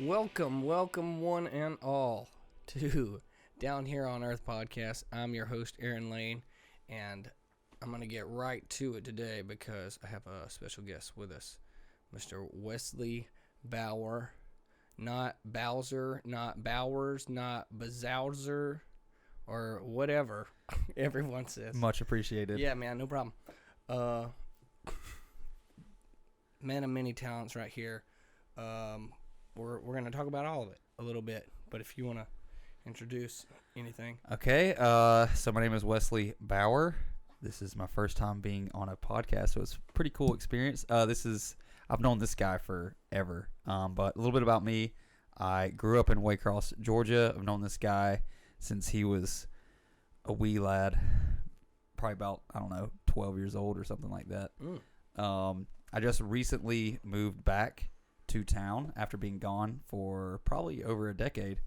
Welcome one and all to Down Here on Earth podcast. I'm your host, Aaron Lane, and I'm going to get right to it today because I have a special guest with us, Mr. Wesley Bower. Not Bowser, not Bowers, not Bazowser, or whatever everyone says. Much appreciated. Yeah, man, no problem. Man of many talents right here. We're going to talk about all of it a little bit, but if you want to introduce anything. Okay, so my name is Wesley Bower. This is my first time being on a podcast, so it's a pretty cool experience. I've known this guy forever, but a little bit about me. I grew up in Waycross, Georgia. I've known this guy since he was a wee lad, probably about, 12 years old or something like that. I just recently moved back to town after being gone for probably over a decade.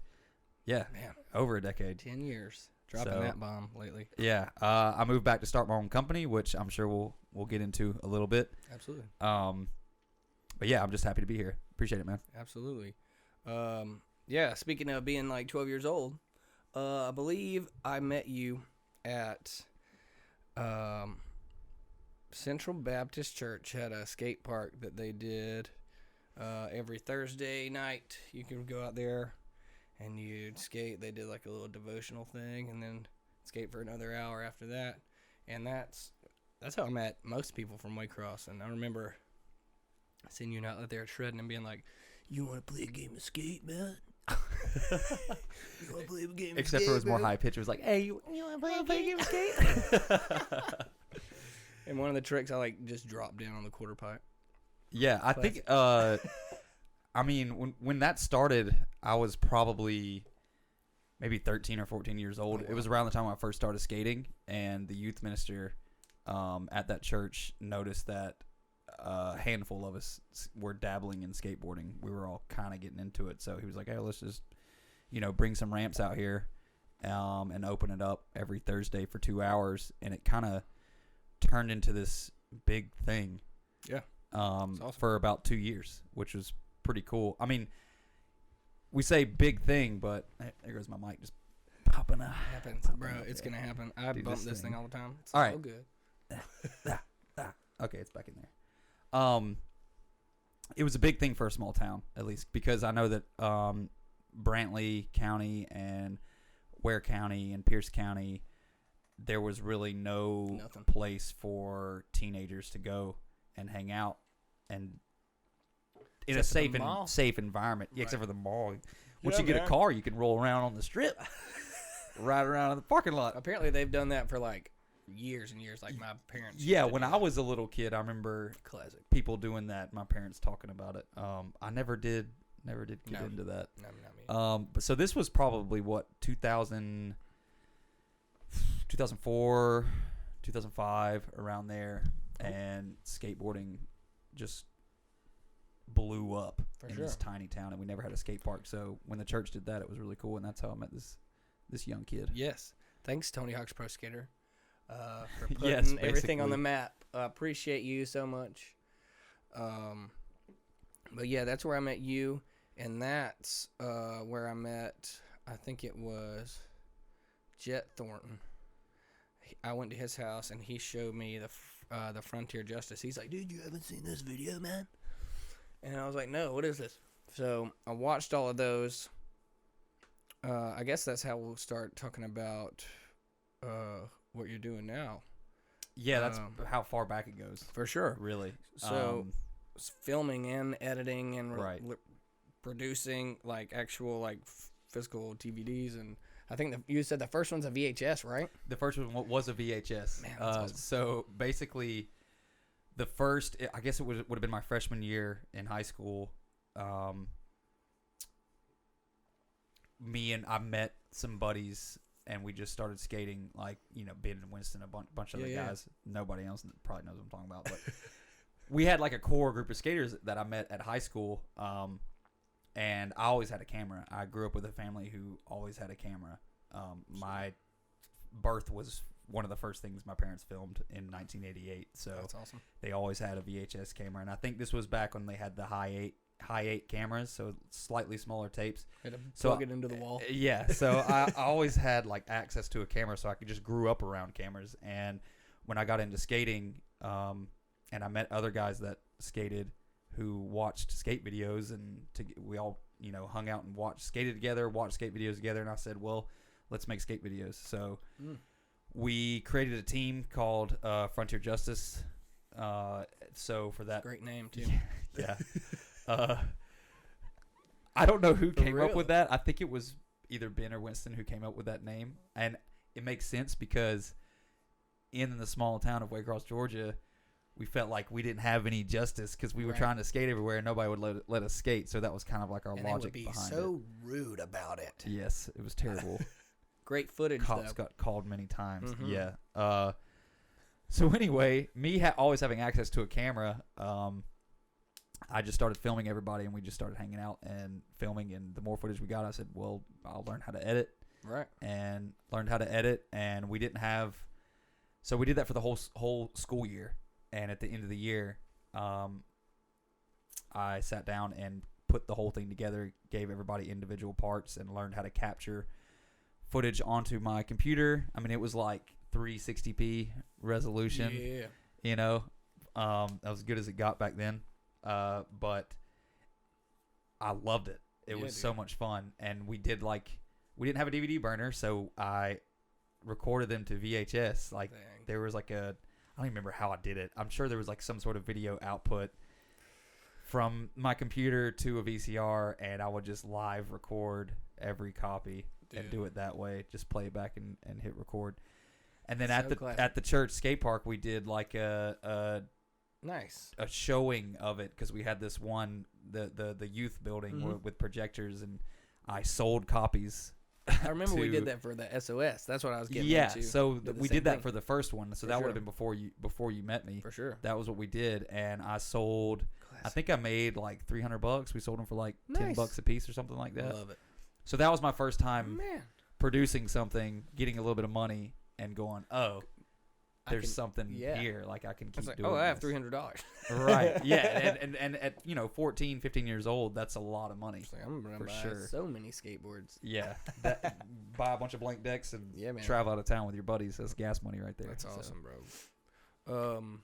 Yeah, Man, over a decade. 10 years. Dropping that bomb lately. Yeah, I moved back to start my own company, which I'm sure we'll get into a little bit. Absolutely. But yeah, I'm just happy to be here. Appreciate it, man. Absolutely. Yeah, speaking of being like 12 years old, I believe I met you at Central Baptist Church had a skate park that they did every Thursday night. You could go out there and you'd skate. They did like a little devotional thing and then skate for another hour after that. And that's how I met most people from Waycross. And I remember seeing you out there shredding and being like, "You want to play a game of skate, man?" You want to play a game of Except skate, for it was more man? high pitch. It was like, "Hey, you want to play a game of skate?" And one of the tricks, I just dropped down on the quarter pipe. Yeah, I think. When that started, I was probably maybe 13 or 14 years old. Oh, wow. It was around the time I first started skating, and the youth minister at that church noticed that a handful of us were dabbling in skateboarding. We were all kind of getting into it, so he was like, "Hey, let's just, bring some ramps out here, and open it up every Thursday for 2 hours." And it kind of turned into this big thing. Yeah. Awesome. For about 2 years, which was pretty cool. I mean, we say big thing, but there goes my mic just popping up. Happens, bro. It's going to happen. I bump this thing all the time. It's all so right. good. Okay, it's back in there. It was a big thing for a small town, at least, because I know that Brantley County and Ware County and Pierce County, there was really nothing place for teenagers to go and hang out and in a safe environment. Yeah, except for the mall. Once you get a car, you can roll around on the strip, ride around in the parking lot. Apparently, they've done that for years and years. Like my parents. Yeah, when I was a little kid, I remember classic people doing that. My parents talking about it. I never did get into that. No, not me. But so this was probably what 2004, 2005, around there, and skateboarding just blew up in this tiny town, and we never had a skate park. So when the church did that, it was really cool, and that's how I met this young kid. Yes, thanks Tony Hawk's Pro Skater for putting everything on the map. Appreciate you so much. But yeah, that's where I met you, and that's where I met. I think it was Jet Thornton. I went to his house and he showed me the Frontier Justice. He's like, "Dude, you haven't seen this video, man?" And I was like, "No, what is this?" So I watched all of those. I guess that's how we'll start talking about what you're doing now. Yeah, that's how far back it goes. For sure. Really. So filming and editing and producing actual physical DVDs, and I think you said the first one's a VHS, right? The first one was a VHS. Man, that's awesome. So basically, the first, I guess it would have been my freshman year in high school. I met some buddies, and we just started skating, Ben and Winston, a bunch of other guys. Nobody else probably knows what I'm talking about, but we had a core group of skaters that I met at high school. And I always had a camera. I grew up with a family who always had a camera. My birth was one of the first things my parents filmed in 1988. So that's awesome. They always had a VHS camera. And I think this was back when they had the high 8 high 8 cameras, so slightly smaller tapes. Had to So plug it into the wall. Yeah, so I always had like access to a camera, so I could just grew up around cameras. And when I got into skating, and I met other guys that skated who watched skate videos, and we all hung out and skated together, watched skate videos together. And I said, well, let's make skate videos. So we created a team called Frontier Justice. So for that, Great name too. yeah. I don't know who For came up real? with that. I think it was either Ben or Winston who came up with that name. And it makes sense because in the small town of Waycross, Georgia, we felt like we didn't have any justice because we were trying to skate everywhere and nobody would let us skate. So that was kind of like our And logic they would be behind so rude about it. it. Yes, it was terrible. Great footage, Cops though. got called many times. Mhm. Yeah. So anyway, me always having access to a camera, I just started filming everybody, and we just started hanging out and filming. And the more footage we got, I said, well, I'll learn how to edit. Right. And learned how to edit. And we didn't have – so we did that for the whole school year. And at the end of the year, I sat down and put the whole thing together, gave everybody individual parts, and learned how to capture footage onto my computer. I mean, it was like 360p resolution. Yeah. That was as good as it got back then. But I loved it. It was so much fun. And we didn't have a DVD burner, so I recorded them to VHS. Like, there was like I don't even remember how I did it. I'm sure there was like some sort of video output from my computer to a VCR, and I would just live record every copy and do it that way. Just play it back and hit record. And then at the church skate park, we did like a showing of it because we had this one the youth building with projectors, and I sold copies. I remember we did that for the SOS. That's what I was getting into. Yeah, so we did that for the first one. So that would have been before you met me. For sure. That was what we did, and I sold. Classic. I think I made like $300. We sold them for like $10 a piece or something like that. Love it. So that was my first time producing something, getting a little bit of money, and going, oh, there's something here. Like I can keep doing. Oh, I have $300. Right. Yeah. And at 14, 15 years old, that's a lot of money. I'm gonna buy so many skateboards. Yeah. Buy a bunch of blank decks and man. travel out of town with your buddies. That's gas money right there. That's awesome, bro.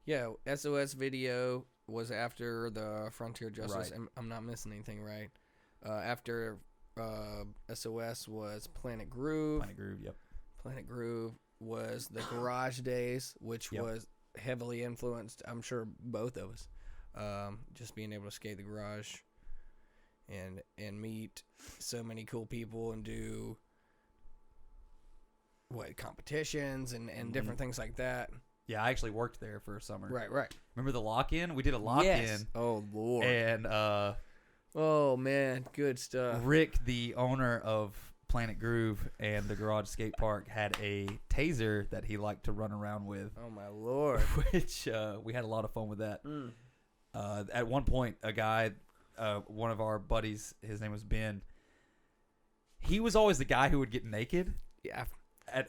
Yeah, SOS video was after the Frontier Justice. Right. I'm not missing anything, right? After SOS was Planet Groove. Yep. Planet Groove was the Garage Days, which was heavily influenced, I'm sure, both of us. Just being able to skate the garage and meet so many cool people and do competitions and different things like that. Yeah, I actually worked there for a summer. Right. Remember the lock-in? We did a lock-in. Yes. Oh, Lord. And oh, man, good stuff. Rick, the owner of Planet Groove and the Garage Skate Park, had a taser that he liked to run around with. Oh, my Lord. Which we had a lot of fun with that. At one point, a guy, one of our buddies, his name was Ben, he was always the guy who would get naked. Yeah.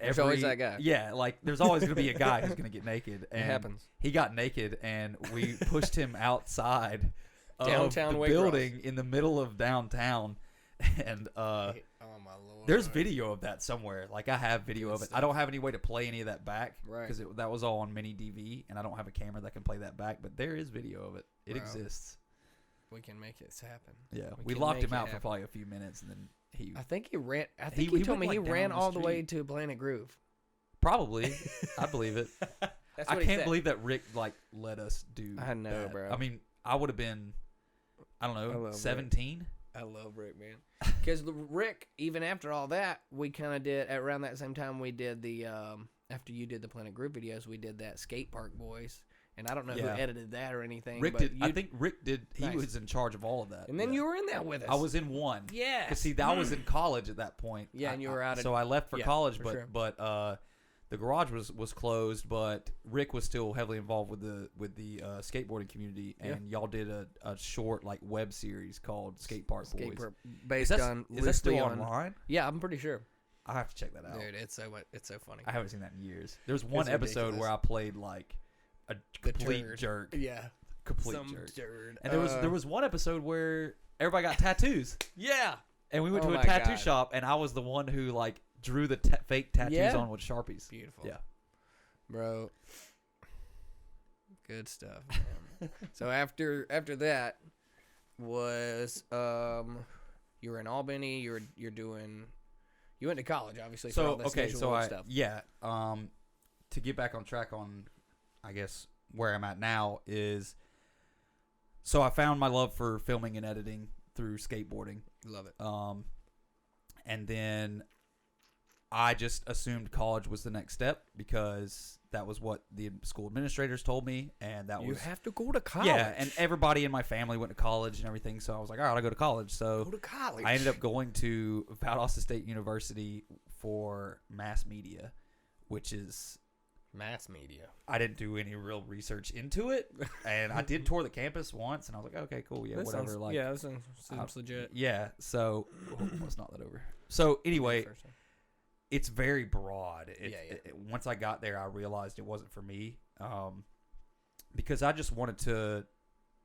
There's always that guy. Yeah, like there's always going to be a guy who's going to get naked. And it happens. He got naked, and we pushed him outside downtown of the building in the middle of downtown. And oh my Lord, there's video of that somewhere. Like I have video of it. I don't have any way to play any of that back because that was all on mini DV, and I don't have a camera that can play that back. But there is video of it. It exists. We can make it happen. Yeah, we locked him out for probably a few minutes, and then I think he ran. I think he told me he ran all the way to Planet Groove. Probably, I believe it. That's what I can't believe that Rick let us do. I know, that. bro. I mean, I would have been, I don't know, 17. I love Rick, man. Because Rick, even after all that, we kind of did around that same time. We did the after you did the Planet Group videos, we did that Skate Park Boys, and I don't know who edited that or anything. Rick did. I think Rick did. He was in charge of all of that. And then you were in that with us. I was in one. Yeah. Because see, I was in college at that point. Yeah, and you were out. So I left for college, but the garage was closed, but Rick was still heavily involved with the skateboarding community, and y'all did a short web series called Skate Park Boys. Based on is that still online? Yeah, I'm pretty sure. I have to check that out. Dude, it's so funny. I haven't seen that in years. There's one episode where I played a complete jerk. Yeah. complete Some jerk. Turd. And there was one episode where everybody got tattoos. Yeah. And we went to Oh a my tattoo God. shop, and I was the one who like drew the fake tattoos Yeah. on with Sharpies. Beautiful. Yeah. Bro. Good stuff, man. So after that was you were in Albany, you went to college obviously for all So this okay, visual so I stuff. to get back on track on I guess where I'm at now is so I found my love for filming and editing through skateboarding. Love it. And then I just assumed college was the next step because that was what the school administrators told me, and that You was have to go to college. yeah. And everybody in my family went to college and everything, so I was like, all right, I'll go to college. So go to college. I ended up going to Valdosta State University for mass media, which is mass media. I didn't do any real research into it, and I did tour the campus once, and I was like, okay, cool, yeah, That whatever. sounds, Like, yeah, that seems legit. yeah. So let's not that over. So anyway. It's very broad. Once I got there, I realized it wasn't for me because I just wanted to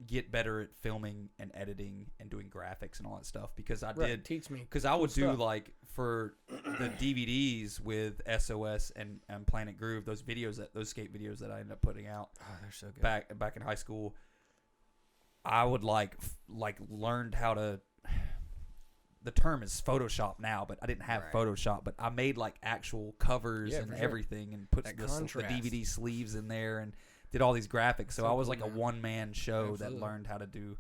get better at filming and editing and doing graphics and all that stuff because I did teach me because I would do stuff. like for the DVDs with SOS and Planet Groove, those skate videos that I ended up putting out they're so good. back in high school. I would like learned how to. The term is Photoshop now, but I didn't have Photoshop. But I made like actual covers and everything, and put the DVD sleeves in there, and did all these graphics. So I was like a one-man show that learned how to do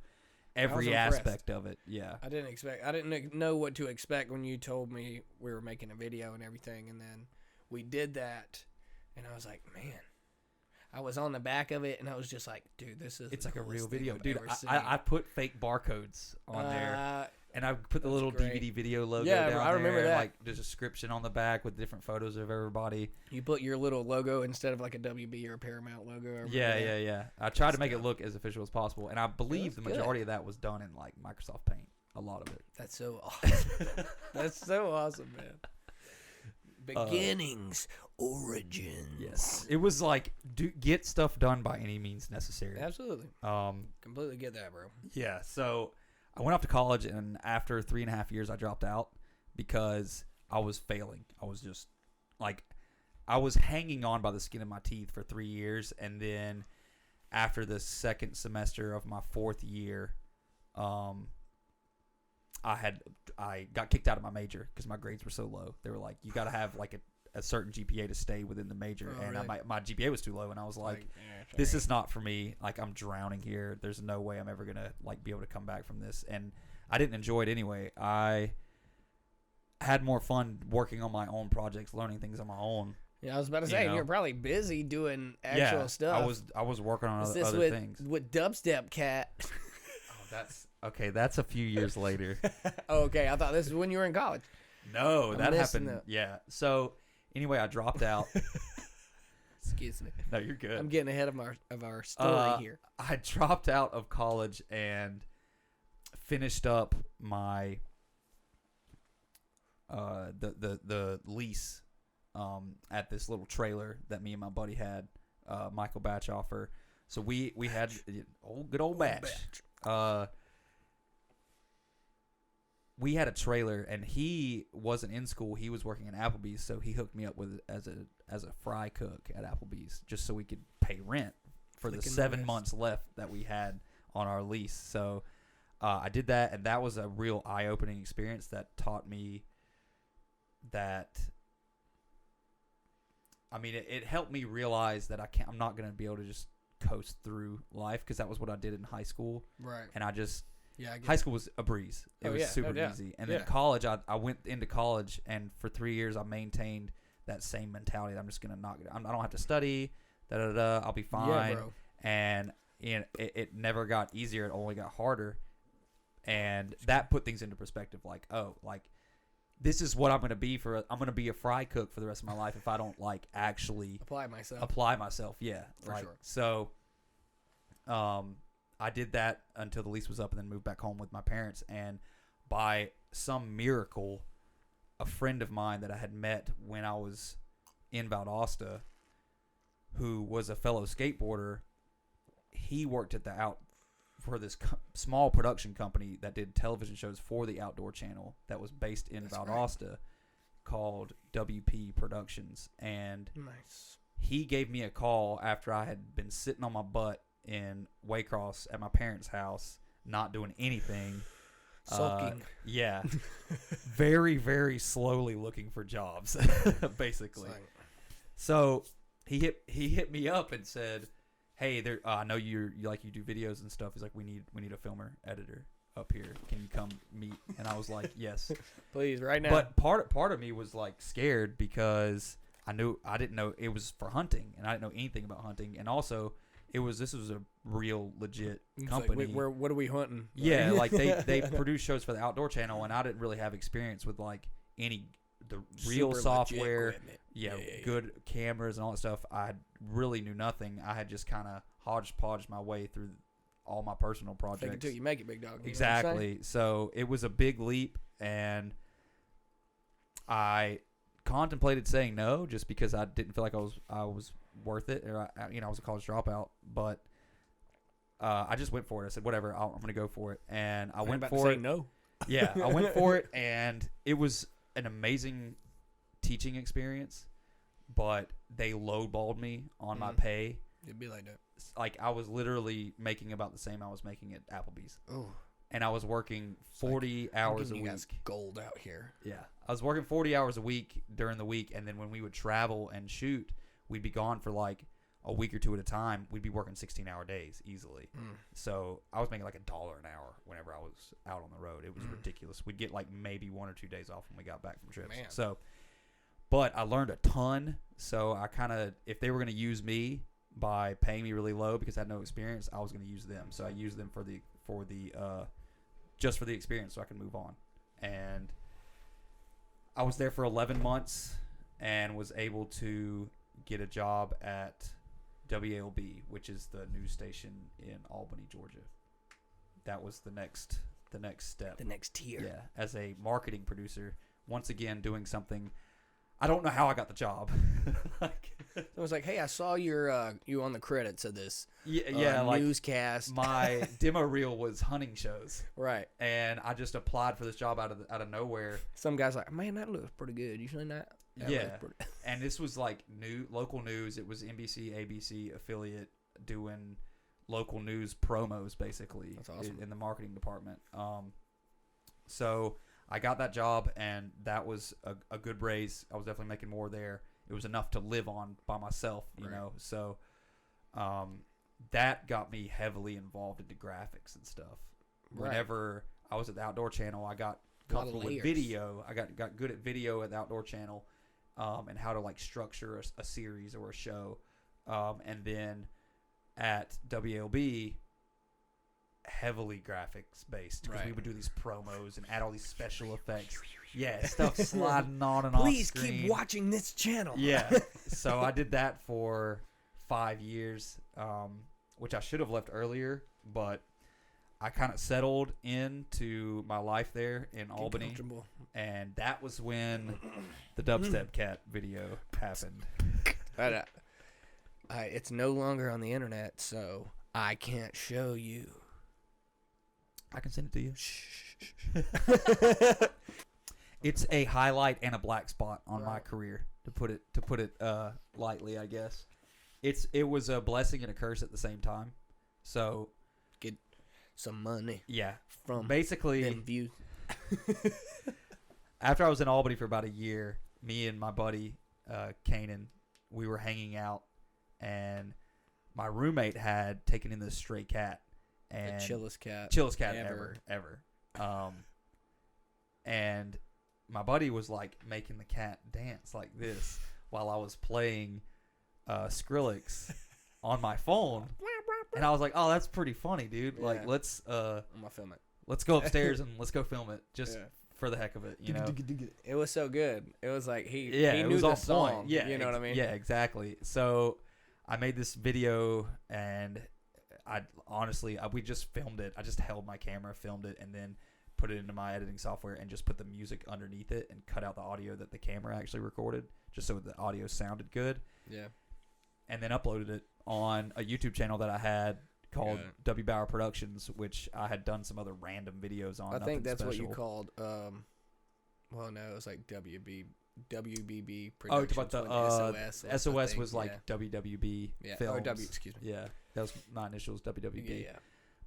every aspect of it. Yeah, I didn't know what to expect when you told me we were making a video and everything, and then we did that, and I was like, man. I was on the back of it, and I was just like, dude, it's like a real video. Dude, I put fake barcodes on there. And I put the little DVD video logo down there. I remember that. Like the description on the back with different photos of everybody. You put your little logo instead of like a WB or a Paramount logo. Yeah. I tried to make it look as official as possible. And I believe the majority of that was done in like Microsoft Paint. A lot of it. That's so awesome. That's so awesome, man. Beginnings, origins. Yes. It was like, get stuff done by any means necessary. Absolutely. Completely get that, bro. Yeah. So I went off to college, and after 3.5 years, I dropped out because I was failing. I was just like, I was hanging on by the skin of my teeth for 3 years, and then after the second semester of my fourth year, I got kicked out of my major because my grades were so low. They were like, you got to have like a certain GPA to stay within the major, and really? my GPA was too low, and I was like, this is not for me. Like, I'm drowning here. There's no way I'm ever gonna like be able to come back from this, and I didn't enjoy it anyway. I had more fun working on my own projects, learning things on my own. Yeah, I was about to say, you're probably busy doing actual stuff. I was working on other things with Dubstep Cat. That's okay. That's a few years later. Okay, I thought this was when you were in college. No, that happened. Yeah. So anyway, I dropped out. Excuse me. No, you're good. I'm getting ahead of our story here. I dropped out of college and finished up my the lease at this little trailer that me and my buddy had, Michael Batchoffer. So we had good old Batch. We had a trailer, and he wasn't in school. He was working at Applebee's, so he hooked me up with as a fry cook at Applebee's, just so we could pay rent for the 7 months left that we had on our lease. So I did that, and that was a real eye-opening experience that taught me that. I mean, it helped me realize that I'm not going to be able to just coast through life, because that was what I did in high school. Right. And high school was a breeze. It was super easy. And then college, I went into college, and for 3 years I maintained that same mentality. I'm just gonna I don't have to study. I'll be fine. Yeah, bro. And it never got easier. It only got harder. And that put things into perspective. Like, oh, like this is what I'm gonna be I'm gonna be a fry cook for the rest of my life if I don't like actually apply myself. Yeah, for sure. So, I did that until the lease was up, and then moved back home with my parents. And by some miracle, a friend of mine that I had met when I was in Valdosta, who was a fellow skateboarder, he worked at for this small production company that did television shows for the Outdoor Channel that was based in Valdosta called WP Productions. And Nice. he gave me a call after I had been sitting on my butt in Waycross at my parents' house, not doing anything. Sulking. Yeah. Very, very slowly looking for jobs, basically. So he hit me up and said, "Hey, I know you do videos and stuff." He's like, "We need a filmer editor up here. Can you come meet?" And I was like, "Yes, please, right now." But part of me was like scared because I didn't know it was for hunting, and I didn't know anything about hunting, and also this was a real legit company. Like, what are we hunting? Yeah, like they produce shows for the Outdoor Channel, and I didn't really have experience with like the real Super software, yeah, good cameras and all that stuff. I really knew nothing. I had just kind of hodgepodged my way through all my personal projects. Fake it till you make it, big dog. Exactly. So it was a big leap, and I contemplated saying no just because I didn't feel like I was worth it, or I was a college dropout, but I just went for it. I said, whatever, I'm going to go for it, and I went for it. No. Yeah, I went for it, and it was an amazing teaching experience, but they lowballed me on my pay. It'd be like that. Like, I was literally making about the same I was making at Applebee's. Oh. And I was working 40 hours a week. Guys gold out here. Yeah. I was working 40 hours a week during the week, and then when we would travel and shoot, we'd be gone for like a week or two at a time. We'd be working 16-hour days easily. So I was making like $1 an hour whenever I was out on the road. It was ridiculous. We'd get like maybe 1 or 2 days off when we got back from trips. Man. So, but I learned a ton. So I kind of, if they were going to use me by paying me really low because I had no experience, I was going to use them. So I used them for the just for the experience so I can move on. And I was there for 11 months and was able to get a job at WLB, which is the news station in Albany, Georgia. That was the next step. The next tier. Yeah, as a marketing producer, once again doing something. I don't know how I got the job. It was like, hey, I saw you on the credits of this. Yeah, like newscast. My demo reel was hunting shows, right? And I just applied for this job out of nowhere. Some guy's like, man, that looks pretty good. You seen that? Yeah, and this was like local news. It was NBC, ABC affiliate doing local news promos, basically. That's awesome. In the marketing department. So I got that job, and that was a good raise. I was definitely making more there. It was enough to live on by myself, you know. So that got me heavily involved into graphics and stuff. Whenever I was at the Outdoor Channel, I got comfortable with video. I got good at video at the Outdoor Channel, and how to like structure a series or a show. And then at WLB, heavily graphics based, because we would do these promos and add all these special effects. Yeah, stuff sliding on and off screen. Please keep watching this channel. Yeah. So I did that for 5 years, which I should have left earlier, but I kind of settled into my life there in Albany, and that was when the Dubstep Cat video happened. It's no longer on the internet, so I can't show you. I can send it to you. It's a highlight and a black spot on my career, to put it lightly, I guess. It was a blessing and a curse at the same time. So get some money. Yeah, from basically them views. After I was in Albany for about a year, me and my buddy Kanan, we were hanging out, and my roommate had taken in this stray cat. And the chillest cat ever. And my buddy was like making the cat dance like this while I was playing Skrillex on my phone, and I was like, "Oh, that's pretty funny, dude! Yeah. Like, let's I'm gonna film it. Let's go upstairs and let's go film it just for the heck of it, you know." It was so good. It was like he it knew was the on song. Point. Yeah, you know what I mean? Yeah, exactly. So I made this video, and we just filmed it. I just held my camera, filmed it, and then put it into my editing software and just put the music underneath it and cut out the audio that the camera actually recorded, just so the audio sounded good. Yeah. And then uploaded it on a YouTube channel that I had called W Bower Productions, which I had done some other random videos on. I think that's special. what you called. Well, no, it was like WBB Oh, Productions. about the SOS. SOS was like WWB Films. Films. Excuse me. Yeah, that was my initials, WWB. Yeah.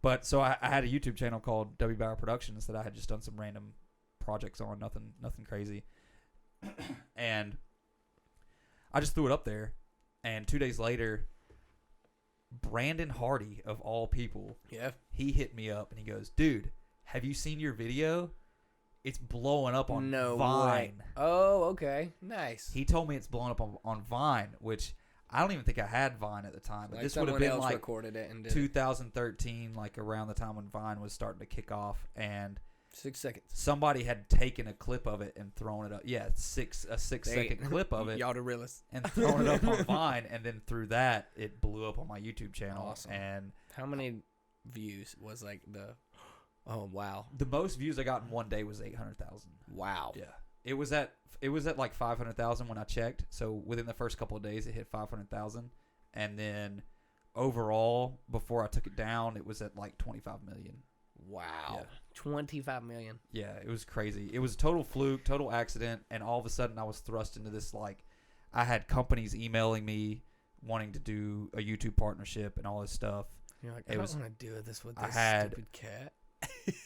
But so I had a YouTube channel called W Bower Productions that I had just done some random projects on, nothing crazy, and I just threw it up there, and 2 days later, Brandon Hardy of all people, he hit me up and he goes, "Dude, have you seen your video? It's blowing up on Vine." Way. Oh, okay, nice. He told me it's blowing up on Vine, which I don't even think I had Vine at the time, but like this would have been like recorded it and did 2013, like around the time when Vine was starting to kick off, and 6 seconds. somebody had taken a clip of it and thrown it up. Yeah, a 6 second clip of it. Y'all the realest. And thrown it up on Vine, and then through that, it blew up on my YouTube channel. Awesome. And how many views was like the? Oh wow. The most views I got in one day was 800,000. Wow. Yeah, it was at like 500,000 when I checked. So within the first couple of days, it hit 500,000, and then overall, before I took it down, it was at like 25 million. Wow. Yeah. 25 million. Yeah, it was crazy. It was a total fluke, total accident, and all of a sudden I was thrust into this, like, I had companies emailing me wanting to do a YouTube partnership and all this stuff. You're like, I don't want to do this with this stupid cat.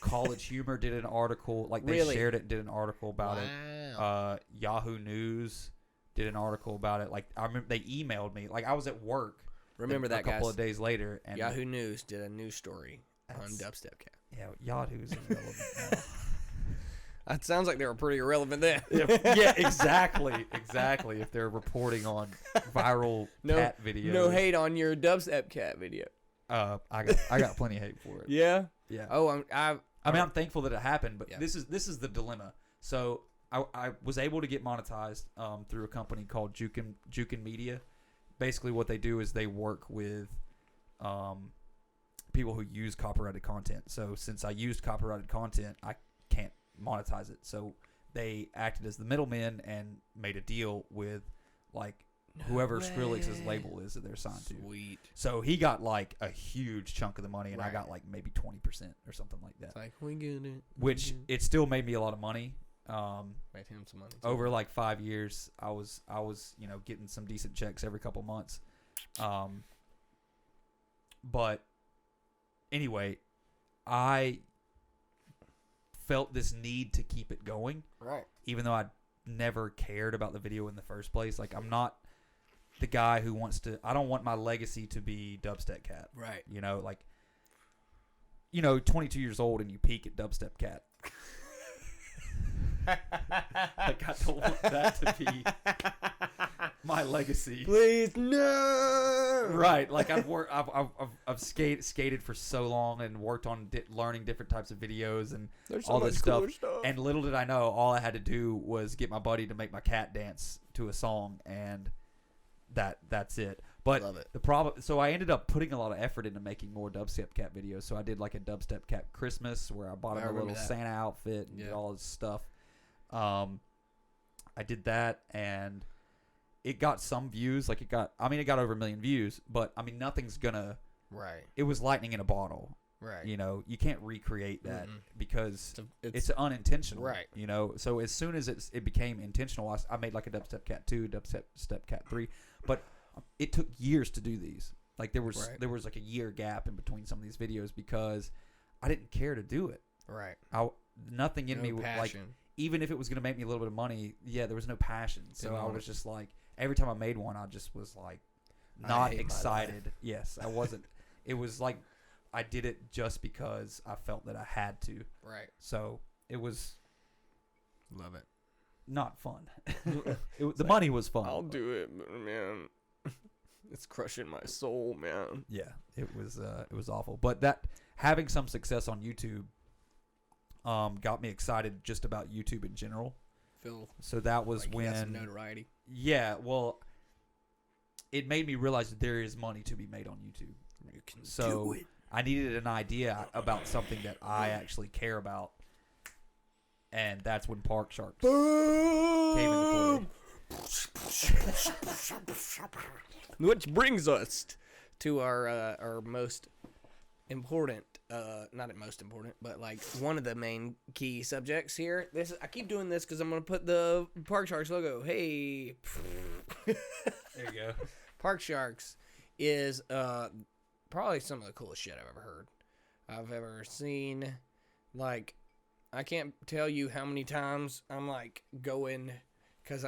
College Humor did an article, like they shared it and did an article about it. Yahoo News did an article about it. Like, I remember they emailed me. Like, I was at work. Remember that, a couple of days later. And Yahoo News did a news story on Dubstep Cat. Yeah, Yahoo's irrelevant now. That sounds like they were pretty irrelevant then. Yeah, exactly. If they're reporting on viral cat videos. No hate on your Dubstep Cat video. I got plenty of hate for it. Yeah. Yeah. Oh, I'm thankful that it happened, but yeah. this is the dilemma. So I was able to get monetized through a company called Jukin Media. Basically, what they do is they work with people who use copyrighted content. So since I used copyrighted content, I can't monetize it. So they acted as the middlemen and made a deal with like whoever Skrillex's label is that they're signed to. Sweet. So he got like a huge chunk of the money, and I got like maybe 20% or something like that. It's like, we get it. Which it still made me a lot of money. Made him some money too. Over like 5 years, I was getting some decent checks every couple months. But anyway, I felt this need to keep it going. Right. Even though I never cared about the video in the first place. Like, I'm not the guy who wants to, I don't want my legacy to be Dubstep Cat. Right. 22 years old and you peak at Dubstep Cat. Like, I don't want that to be my legacy. Please, no. Right. Like, I've skated for so long and worked on learning different types of videos and all this stuff. And little did I know, all I had to do was get my buddy to make my cat dance to a song, and that's it. But Love it. the problem, so I ended up putting a lot of effort into making more Dubstep Cat videos. So I did like a Dubstep Cat Christmas where I bought him a little Santa outfit and did all his stuff. I did that, and it got some views. Like, it got over 1 million views, but I mean, nothing's gonna. Right. It was lightning in a bottle. Right. You can't recreate that because it's it's unintentional. Right. So as soon as it became intentional, I made like a Dubstep Cat 2, Dubstep Cat 3, but it took years to do these. Like, there was like a year gap in between some of these videos because I didn't care to do it. Right. Nothing in me was like, even if it was going to make me a little bit of money, there was no passion. So I was just like, every time I made one, I just was like, not excited. Yes, I wasn't. It was like I did it just because I felt that I had to. Right. So it was. Love it. Not fun. The money was fun. I'll do it, but man, it's crushing my soul, man. Yeah, it was awful. But that having some success on YouTube got me excited just about YouTube in general. So that was like when you got some notoriety. Yeah, well, it made me realize that there is money to be made on YouTube. You can do it. I needed an idea about something that I actually care about, and that's when Park Sharks came into play. Which brings us to our most important, not most important, but like one of the main key subjects here. I keep doing this because I'm gonna put the Park Sharks logo. Hey, There you go. Park Sharks is probably some of the coolest shit I've ever seen. Like, I can't tell you how many times I'm like going, because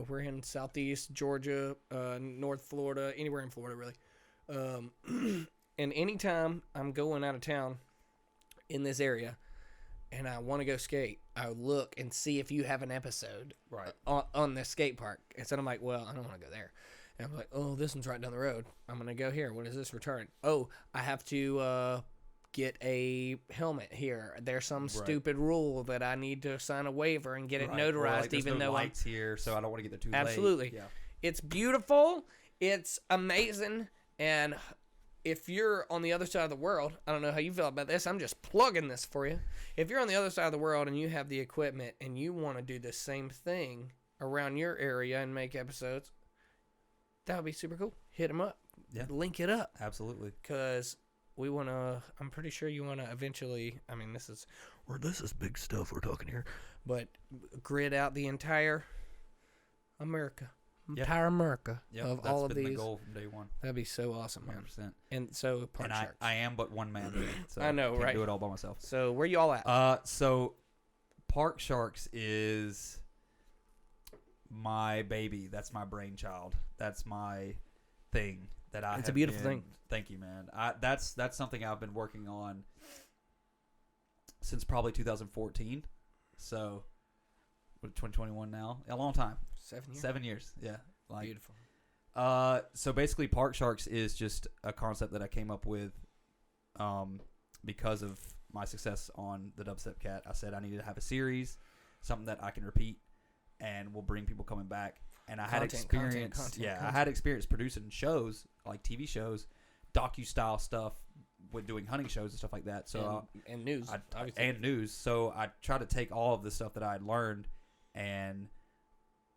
we're in Southeast Georgia, North Florida, anywhere in Florida really. And anytime I'm going out of town in this area and I want to go skate, I look and see if you have an episode on the skate park. And so I'm like, well, I don't want to go there. And I'm like, oh, this one's right down the road. I'm going to go here. When is this return? Oh, I have to get a helmet here. There's some stupid rule that I need to sign a waiver and get it notarized, like, even though lights here, so I don't want to get there too absolutely. late. Yeah. It's beautiful. It's amazing. And if you're on the other side of the world, I don't know how you feel about this. I'm just plugging this for you. If you're on the other side of the world and you have the equipment and you want to do the same thing around your area and make episodes, that would be super cool. Hit them up. Yeah. Link it up. Absolutely. Because we want to, I'm pretty sure you want to eventually, I mean, this is big stuff we're talking here, but grid out the entire America. Entire America of that's all of been these. The goal from day one. That'd be so awesome, man. 100%. And so, Park Sharks. I am but one man. So I know, can't right? do it all by myself. So where you all at? So Park Sharks is my baby. That's my brainchild. That's my thing that I. It's a beautiful thing. Thank you, man. That's something I've been working on since probably 2014. So, we're 2021 now. A long time. 7 years. 7 years. Yeah. Like, Beautiful. So basically, Park Sharks is just a concept that I came up with, because of my success on the Dubstep Cat. I said I needed to have a series, something that I can repeat, and will bring people coming back. And I had experience. I had experience producing shows like TV shows, docu-style stuff, with doing hunting shows and stuff like that. So and news, and news. So I tried to take all of the stuff that I had learned and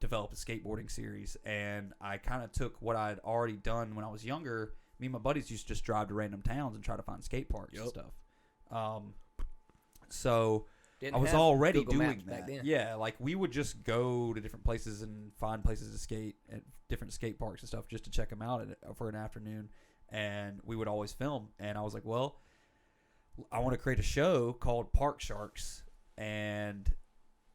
develop a skateboarding series. And I kind of took what I had already done when I was younger. Me and my buddies used to just drive to random towns and try to find skate parks and stuff. So I was already Google doing Maps that. back then. Yeah, like we would just go to different places and find places to skate at different skate parks and stuff just to check them out for an afternoon. And we would always film. And I was like, well, I want to create a show called Park Sharks, and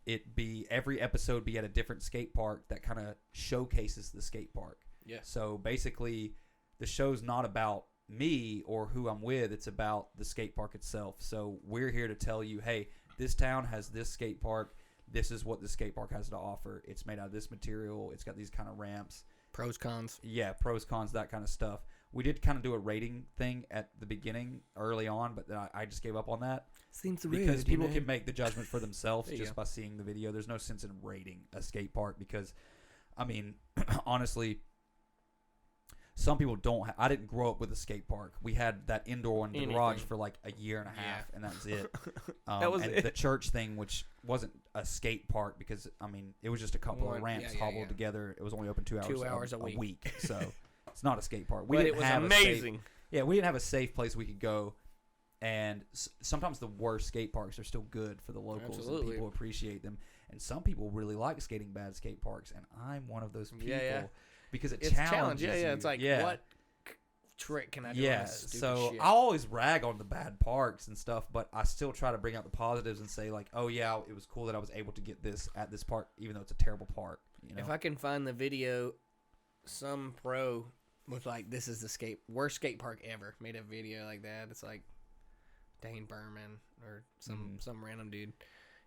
every episode be at a different skate park that kind of showcases the skate park. Yeah. So basically, the show's not about me or who I'm with. It's about the skate park itself. So we're here to tell you, hey, this town has this skate park. This is what the skate park has to offer. It's made out of this material. It's got these kind of ramps. Pros, cons. Yeah, pros, cons, that kind of stuff. We did kind of do a rating thing at the beginning, early on, but then I just gave up on that. Seems because people can make the judgment for themselves just by seeing the video. There's no sense in rating a skate park because, I mean, honestly, some people don't. I didn't grow up with a skate park. We had that indoor one in the garage for like a year and a half, and that's it. That was and it. The church thing, which wasn't a skate park because, I mean, it was just a couple of ramps hobbled together. It was only open 2 hours. 2 hours a week. So it's not a skate park. But it was amazing. We didn't have a safe place we could go. And sometimes the worst skate parks are still good for the locals. Absolutely. And people appreciate them. And some people really like skating bad skate parks. And I'm one of those people. Because it's challenges you. It's like, what trick can I do on this stupid so shit? I always rag on the bad parks and stuff, but I still try to bring out the positives and say, like, oh, yeah, it was cool that I was able to get this at this park, even though it's a terrible park. You know? If I can find the video, some pro was like, this is the worst skate park ever, made a video like that. It's like Dane Berman or some random dude,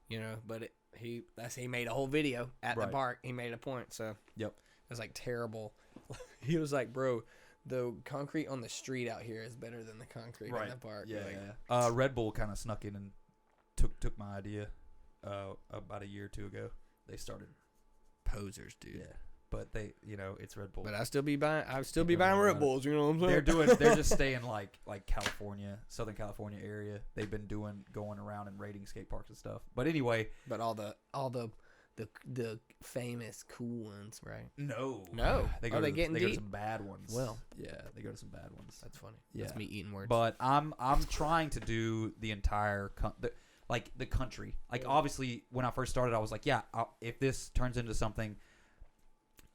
you know, but he made a whole video at the park. He made a point, so yep. It was like terrible. He was like, bro, the concrete on the street out here is better than the concrete in the park. Yeah, Red Bull kind of snuck in and took my idea about a year or two ago. They started posers, dude. Yeah, but they, it's Red Bull. But I still be buying Red Bulls. You know what I'm saying? They're just staying like California, Southern California area. They've been going around and raiding skate parks and stuff. But anyway, but all the the famous cool ones, right? No. No. They Are they getting go to deep? some bad ones. Well. Yeah, they go to some bad ones. That's funny. Yeah. That's me eating words. But I'm trying to do the entire the country. Like obviously when I first started I was like, yeah, if this turns into something,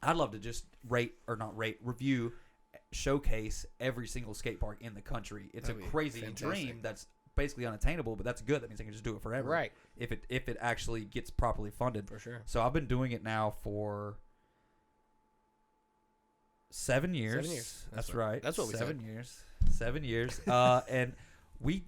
I'd love to just review, showcase every single skate park in the country. It's That'd a be crazy fantastic. dream that's basically unattainable, but that's good. That means I can just do it forever. Right. If it actually gets properly funded. For sure. So I've been doing it now for 7 years. 7 years. That's right. That's what we 7 said. years. 7 years. And we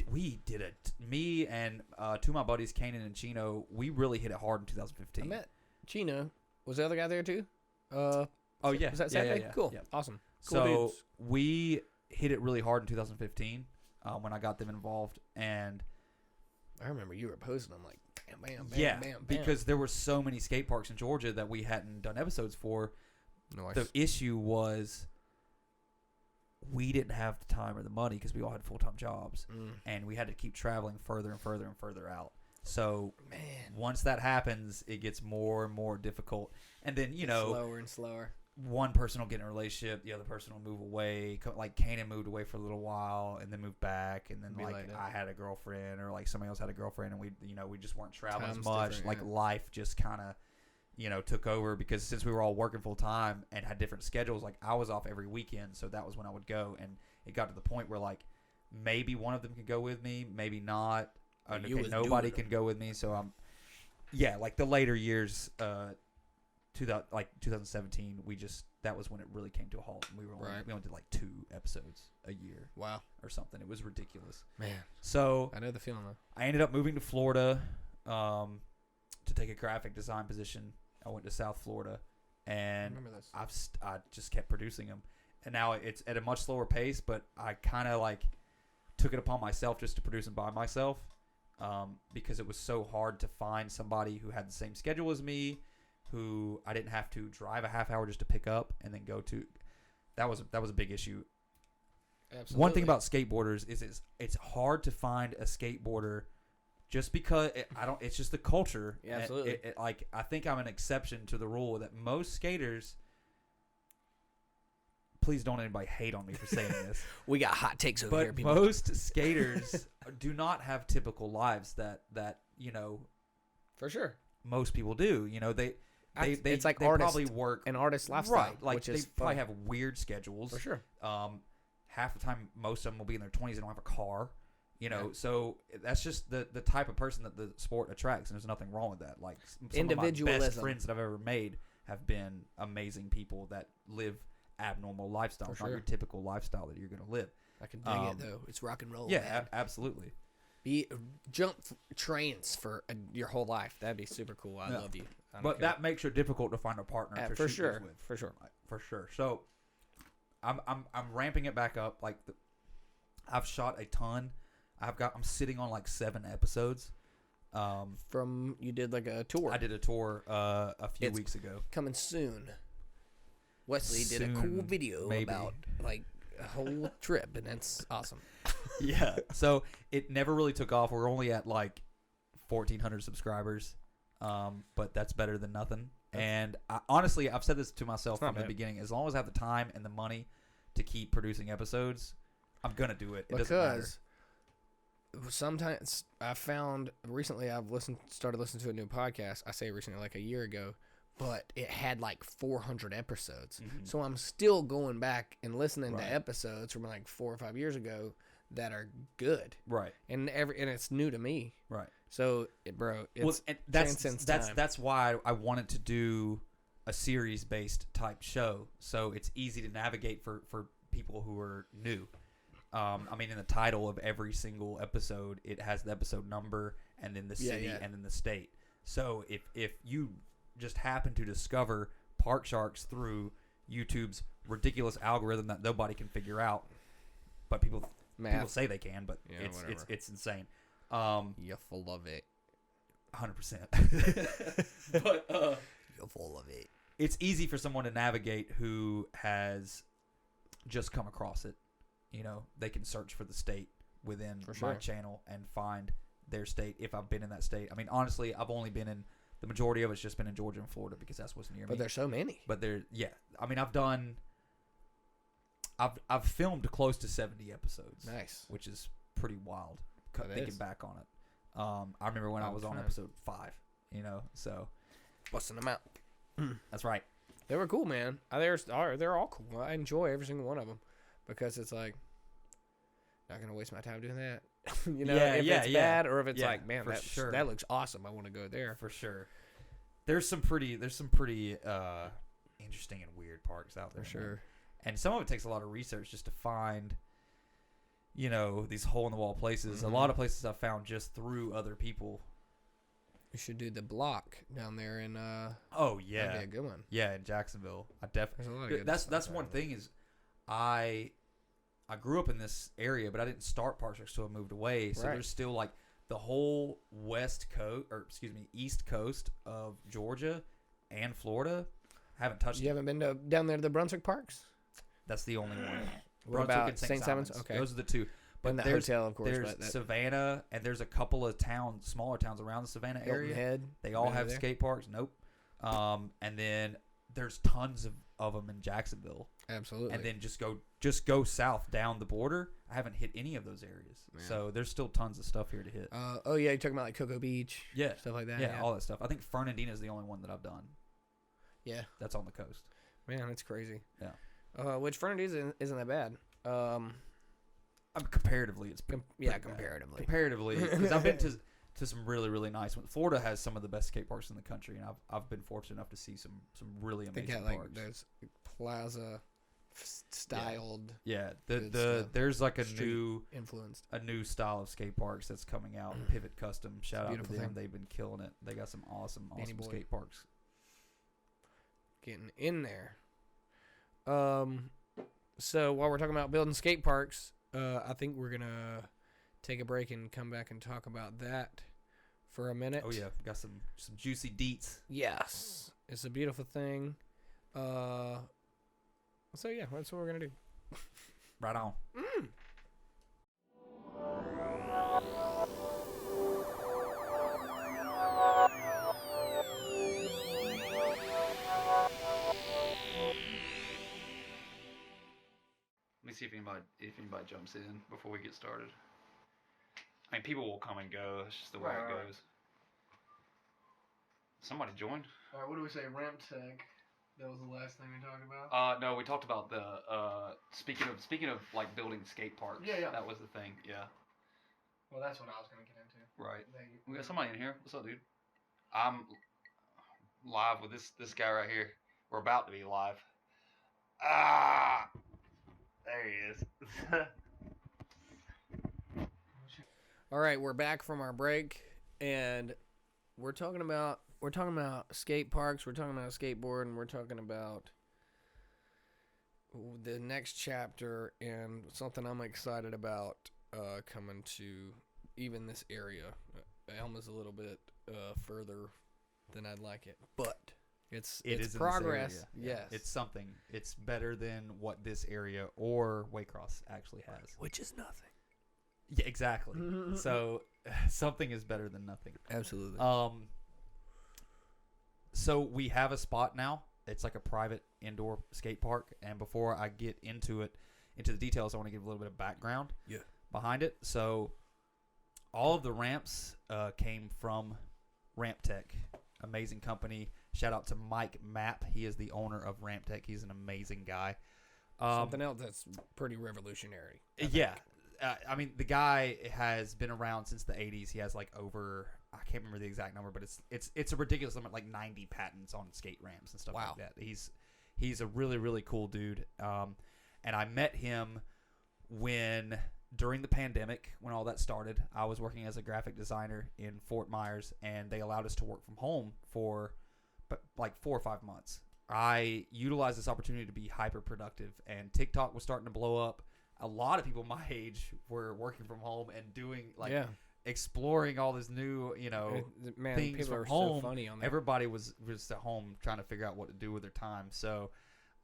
did it. Me and two of my buddies, Kanan and Chino, we really hit it hard in 2015. I met Chino. Was the other guy there too? Oh yeah. Was that yeah, Saturday? yeah. Cool. Yeah. Awesome. Cool So dudes. we hit it really hard in 2015 when I got them involved, and I remember you were posting them like bam, bam, bam, yeah, bam, bam. because there were so many skate parks in Georgia that we hadn't done episodes for. Nice. The issue was we didn't have the time or the money because we all had full-time jobs, and we had to keep traveling further and further and further out. So Man. once that happens, it gets more and more difficult. And then, slower and slower. one person will get in a relationship, the other person will move away. Like Kanan moved away for a little while and then moved back, and then like that. I had a girlfriend, or like somebody else had a girlfriend, and we just weren't traveling Time's as much. different, Like yeah. life just kind of took over, because since we were all working full time and had different schedules, like I was off every weekend, so that was when I would go, and it got to the point where like maybe one of them could go with me, maybe not. You Okay, was nobody doing can go with me, so like the later years, 2017, that was when it really came to a halt, and we only did like 2 episodes a year. Wow. Or something. It was ridiculous. Man. So I know the feeling though. I ended up moving to Florida to take a graphic design position. I went to South Florida, and I remember this. I just kept producing them, and now it's at a much slower pace, but I kind of like took it upon myself just to produce them by myself, because it was so hard to find somebody who had the same schedule as me, who I didn't have to drive a half hour just to pick up and then go to. That was a big issue. Absolutely. One thing about skateboarders is it's hard to find a skateboarder, just because it's just the culture. Yeah, absolutely. Like I think I'm an exception to the rule that most skaters. Please don't anybody hate on me for saying this. We got hot takes over here, But people. most skaters do not have typical lives that For sure. most people do. It's like they artist, probably work an artist lifestyle, right. Like which they is probably fun. have weird schedules. For sure. Half the time, most of them will be in their 20s and don't have a car. Yeah. So that's just the type of person that the sport attracts, and there's nothing wrong with that. Like some of my Individualism. best friends that I've ever made have been amazing people that live abnormal lifestyles, For not sure. your typical lifestyle that you're going to live. I can dig it though. It's rock and roll. Yeah, man. absolutely. Jump trains for your whole life. That'd be super cool. I Yeah. love you. I don't But care. that makes it difficult to find a partner to for shoot sure. this with. For sure. For sure. So I'm ramping it back up. Like I've shot a ton. I'm sitting on like 7 episodes. From you did like a tour. I did a tour a few It's weeks ago. coming soon. Wesley did a cool Soon, video maybe. about like a whole trip, and that's awesome. Yeah. So it never really took off. We're only at like 1,400 subscribers, but that's better than nothing. And honestly, I've said this to myself It's not from the bad. beginning. As long as I have the time and the money to keep producing episodes, I'm gonna do it. It doesn't matter. Because sometimes I found recently started listening to a new podcast. I say recently, like a year ago, but it had like 400 episodes. Mhm. So I'm still going back and listening Right. to episodes from like 4 or 5 years ago that are good, Right. and it's new to me. Right. So, it's and transcends time. that's why I wanted to do a series based type show, so it's easy to navigate for people who are new. I mean, in the title of every single episode, it has the episode number and then the city and then the state. So if you just happen to discover Park Sharks through YouTube's ridiculous algorithm that nobody can figure out, but people say they can, but Yeah, whatever. it's insane. You're full of it. 100%. But You're full of it. it's easy for someone to navigate who has just come across it. They can search for the state within For my sure. channel and find their state if I've been in that state. I mean, honestly, I've only been in the majority of it's just been in Georgia and Florida because that's what's near me. But there's so many. But I mean, I've filmed close to 70 episodes. Nice. Which is pretty wild. Thinking back on it. I remember when I was on fun. episode 5. So Busting them out. that's right. They were cool, man. They're all cool. I enjoy every single one of them because it's like not gonna waste my time doing that. If it's bad or if it's like, man, that looks awesome. I want to go there for sure. There's some pretty interesting and weird parks out there for sure, and some of it takes a lot of research just to find. These hole in the wall places. Mm-hmm. A lot of places I've found just through other people. You should do the block down there in. Oh yeah, that'd be a good one. Yeah, in Jacksonville, I definitely. That's one thing is, I grew up in this area, but I didn't start parks until I moved away. So there's still like the whole east coast of Georgia and Florida. I haven't touched. You haven't been down there to the Brunswick parks? That's the only one. What Brunswick about and St. Simon's? Okay, those are the two. But and the there's hotel, of course. There's Savannah, and there's a couple of smaller towns around the Savannah area. Head, they all have skate parks. Nope. And then there's tons of them in Jacksonville. Absolutely. And then just go south down the border. I haven't hit any of those areas, so there's still tons of stuff here to hit. You're talking about like Cocoa Beach, stuff like that. Yeah, all that stuff. I think Fernandina is the only one that I've done. Yeah, that's on the coast. Man, that's crazy. Yeah. Which Fernandina isn't that bad. Comparatively, it's comparatively. Comparatively, because I've been to some really, really nice ones. Florida has some of the best skate parks in the country, and I've been fortunate enough to see some really amazing parks. There's plaza styled. Yeah, there's like a new style of skate parks that's coming out. Pivot Custom, shout out to them. They've been killing it. They got some awesome skate parks. Getting in there. So while we're talking about building skate parks, I think we're gonna take a break and come back and talk about that for a minute. Oh yeah, got some juicy deets. Yes, it's a beautiful thing. So yeah, that's what we're gonna do. Right on. Let me see if anybody jumps in before we get started. I mean, people will come and go. It's just the way it goes. Somebody joined. All right, what do we say? Ramptech. That was the last thing we talked about. No, we talked about the speaking of like building skate parks. Yeah. That was the thing. Yeah. Well, that's what I was gonna get into. Right. We got somebody in here. What's up, dude? I'm live with this guy right here. We're about to be live. There he is. All right, we're back from our break, and we're talking about skate parks. We're talking about skateboarding. We're talking about the next chapter and something I'm excited about coming to even this area. Elma's a little bit further than I'd like it, but it's progress. Yeah. Yes, it's something. It's better than what this area or Waycross actually has, which is nothing. Yeah, exactly. So something is better than nothing. Absolutely. So we have a spot now. It's like a private indoor skate park. And before I get into the details, I want to give a little bit of background behind it. So all of the ramps came from Ramptech, amazing company. Shout out to Mike Mapp. He is the owner of Ramptech. He's an amazing guy. Something else that's pretty revolutionary. Yeah. I mean, the guy has been around since the 80s. He has like over, I can't remember the exact number, but it's a ridiculous number, like 90 patents on skate ramps and stuff like that. He's a really, really cool dude. And I met him during the pandemic, when all that started. I was working as a graphic designer in Fort Myers, and they allowed us to work from home for like 4 or 5 months. I utilized this opportunity to be hyper productive, and TikTok was starting to blow up. A lot of people my age were working from home and doing exploring all this new, things from home. So funny on that. Everybody was at home trying to figure out what to do with their time. So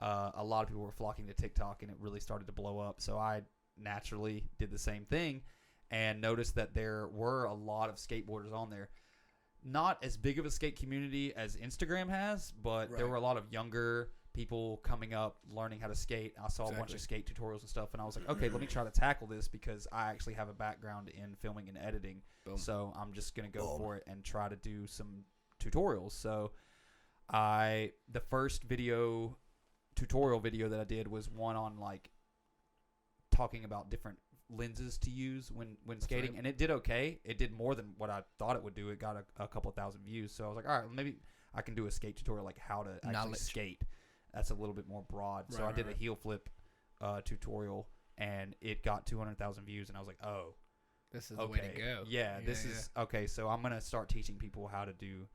a lot of people were flocking to TikTok, and it really started to blow up. So I naturally did the same thing and noticed that there were a lot of skateboarders on there. not as big of a skate community as Instagram has, but there were a lot of younger people coming up, learning how to skate. I saw a bunch of skate tutorials and stuff, and I was like, okay, let me try to tackle this because I actually have a background in filming and editing. Boom. So I'm just going to go for it and try to do some tutorials. So the first tutorial video that I did was one on like talking about different lenses to use when skating, and it did okay. It did more than what I thought it would do. It got a couple thousand views, so I was like, all right, maybe I can do a skate tutorial, like how to actually skate. That's a little bit more broad. So I did a heel flip tutorial, and it got 200,000 views, and I was like, oh, this is the way to go. Yeah, this is okay. So I'm gonna start teaching people how to do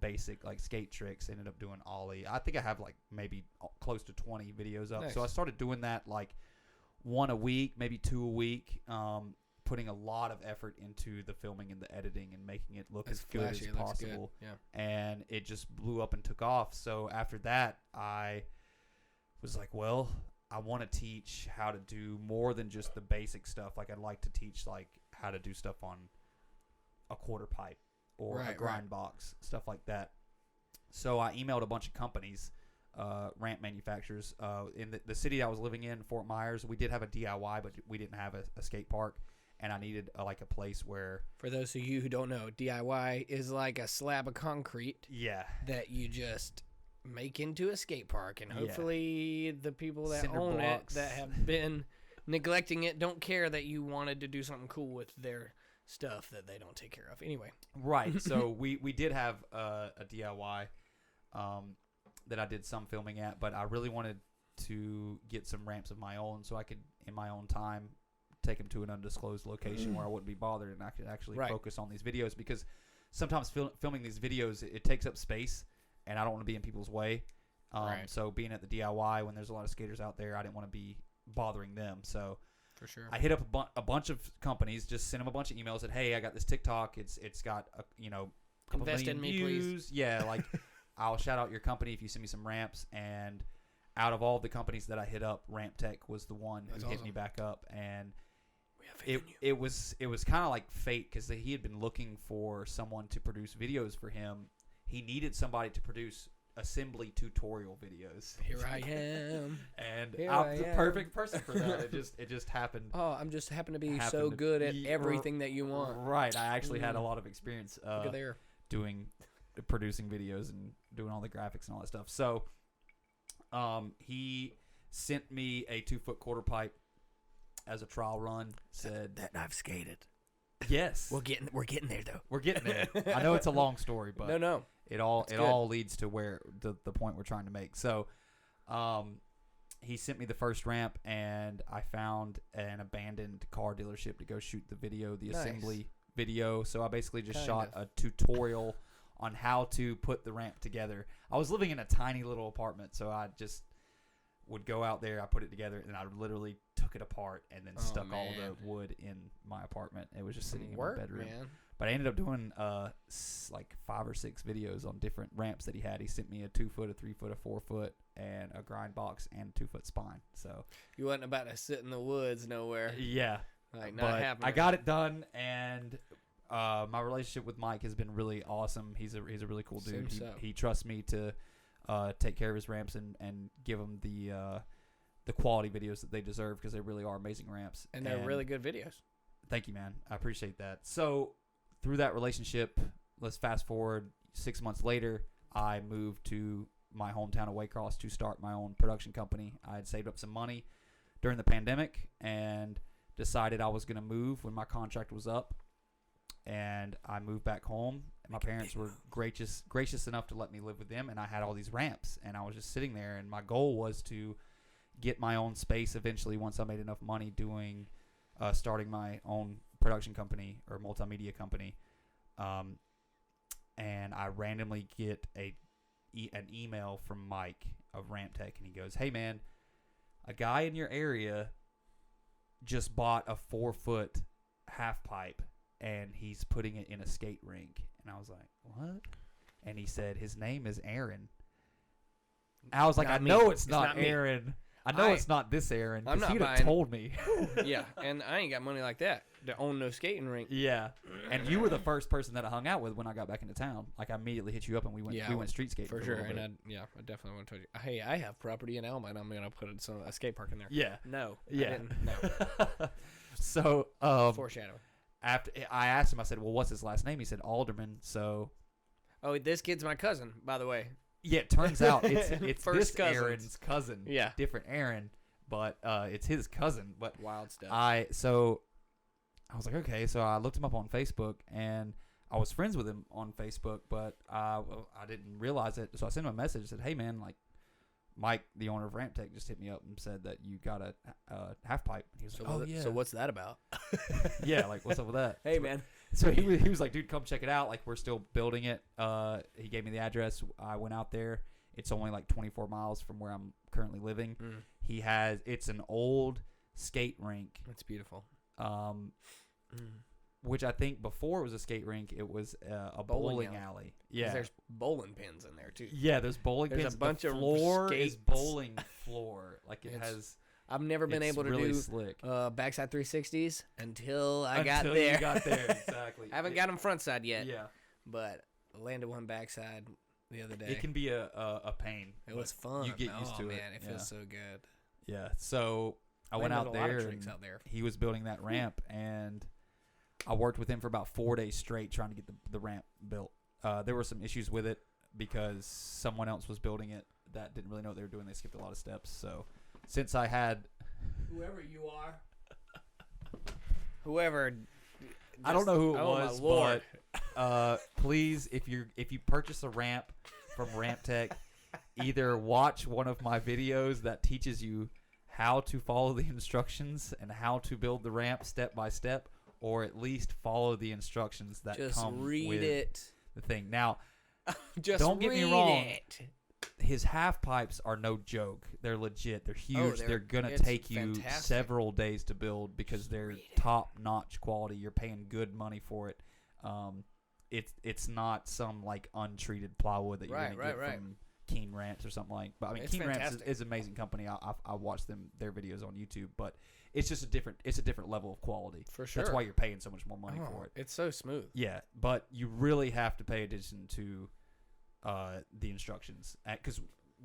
basic like skate tricks. Ended up doing ollie. I think I have like maybe close to 20 videos up. Nice. So I started doing that like one a week, maybe 2 a week, putting a lot of effort into the filming and the editing and making it look as good as possible. Yeah. And it just blew up and took off. So after that, I was like, well, I want to teach how to do more than just the basic stuff. Like I'd like to teach like how to do stuff on a quarter pipe or a grind box, stuff like that. So I emailed a bunch of companies, ramp manufacturers. In the city I was living in, Fort Myers, we did have a DIY, but we didn't have a skate park. And I needed like a place where... For those of you who don't know, DIY is like a slab of concrete that you just make into a skate park. And hopefully the people that own it, that have been neglecting it, don't care that you wanted to do something cool with their stuff that they don't take care of. Anyway. Right. So we did have a DIY that I did some filming at, but I really wanted to get some ramps of my own so I could, in my own time, take them to an undisclosed location where I wouldn't be bothered and I could actually focus on these videos, because sometimes filming these videos, it takes up space and I don't want to be in people's way. So being at the DIY when there's a lot of skaters out there, I didn't want to be bothering them. So for sure, I hit up a bunch of companies, just sent them a bunch of emails, said, hey, I got this TikTok. It's got a, couple invest million in me, views. Please. Yeah, like I'll shout out your company if you send me some ramps. And out of all the companies that I hit up, Ramptech was the one who hit me back up. And it was kind of like fate, because he had been looking for someone to produce videos for him. He needed somebody to produce assembly tutorial videos. Here I am. And I'm the perfect person for that. It just happened. Oh, I'm just happen to be so good at everything that you want. Right. I actually had a lot of experience producing videos and doing all the graphics and all that stuff. So he sent me a 2-foot quarter pipe as a trial run. Said that I've skated. Yes, we're getting there though. We're getting there. I know it's a long story, but no, it all leads to where the point we're trying to make. So, he sent me the first ramp, and I found an abandoned car dealership to go shoot the assembly video. So I basically just shot a tutorial on how to put the ramp together. I was living in a tiny little apartment, so I just would go out there, I put it together, and I literally took it apart and then stuck all the wood in my apartment. It was just sitting in my bedroom. Man. But I ended up doing like 5 or 6 videos on different ramps that he had. He sent me a 2-foot, a 3-foot, a 4-foot, and a grind box and a 2-foot spine. So you wasn't about to sit in the woods nowhere. Yeah. Like not happening. I got it done, and my relationship with Mike has been really awesome. He's a really cool dude. He trusts me to take care of his ramps and give them the quality videos that they deserve, because they really are amazing ramps. And they're really good videos. Thank you, man. I appreciate that. So through that relationship, let's fast forward 6 months later, I moved to my hometown of Waycross to start my own production company. I had saved up some money during the pandemic and decided I was going to move when my contract was up. And I moved back home. My parents were gracious enough to let me live with them, and I had all these ramps, and I was just sitting there. And my goal was to get my own space eventually once I made enough money starting my own production company or multimedia company. And I randomly get an email from Mike of Ramptech, and he goes, "Hey man, a guy in your area just bought a 4-foot half pipe, and he's putting it in a skate rink." And I was like, "What?" And he said his name is Aaron. I was like, "I know it's not Aaron." I know it's not this Aaron. I'm not he'd have buying- told me. Yeah, and I ain't got money like that to own no skating rink. Yeah, and you were the first person that I hung out with when I got back into town. Like I immediately hit you up and we went street skating for sure. And I definitely want to tell you, hey, I have property in Elma, and I'm gonna put a skate park in there. Yeah. No. Yeah. No. So Foreshadowing. after I asked him, I said, "Well, what's his last name?" He said Alderman. So Oh, this kid's my cousin, by the way. yeah, it turns out it's First this cousins. Aaron's cousin. Yeah. Different Aaron, but it's his cousin. But Wild stuff. I was like, okay. So I looked him up on Facebook, and I was friends with him on Facebook, but I didn't realize it. So I sent him a message, said, "Hey man, like Mike, the owner of Ramptech, just hit me up and said that you got a half pipe." And he was like, "Oh yeah." So what's that about? Yeah, like what's up with that? Hey man. So he was like, "Dude, come check it out. Like we're still building it." He gave me the address. I went out there. It's only like 24 miles from where I'm currently living. It's an old skate rink. That's beautiful. Which I think before it was a skate rink, it was a bowling alley. Yeah, there's bowling pins in there too. Yeah, there's bowling pins. There's a bunch the of floor skates. is bowling floor. Like it has. I've never been able to really do slick. backside 360s until I got there. Until you got there, exactly. I haven't got them front side yet. Yeah, but I landed one backside the other day. it can be a pain. It was fun. You get used to it. Man, it feels so good. Yeah, so I went Landed out a lot there. of tricks out there. He was building that ramp, and I worked with him for about 4 days straight trying to get the ramp built. There were some issues with it because someone else was building it that didn't really know what they were doing. They skipped a lot of steps. So since I had whoever you are, whoever, I don't know who it my was, Lord. but please, if you purchase a ramp from Ramptech, either watch one of my videos that teaches you how to follow the instructions and how to build the ramp step by step, or at least follow the instructions that just come read with it. the thing. Now, Just don't get me read wrong. it. His half pipes are no joke. They're legit. They're huge. They're gonna it's take you fantastic. several days to build because they're top notch quality. You're paying good money for it. It's not some like untreated plywood that you're gonna get from Keen Ranch or something like. But I mean, It's Keen Ranch fantastic. is an amazing company. I watch their videos on YouTube, but it's just a different level of quality. For sure. That's why you're paying so much more money for it. It's so smooth. Yeah, but you really have to pay attention to the instructions because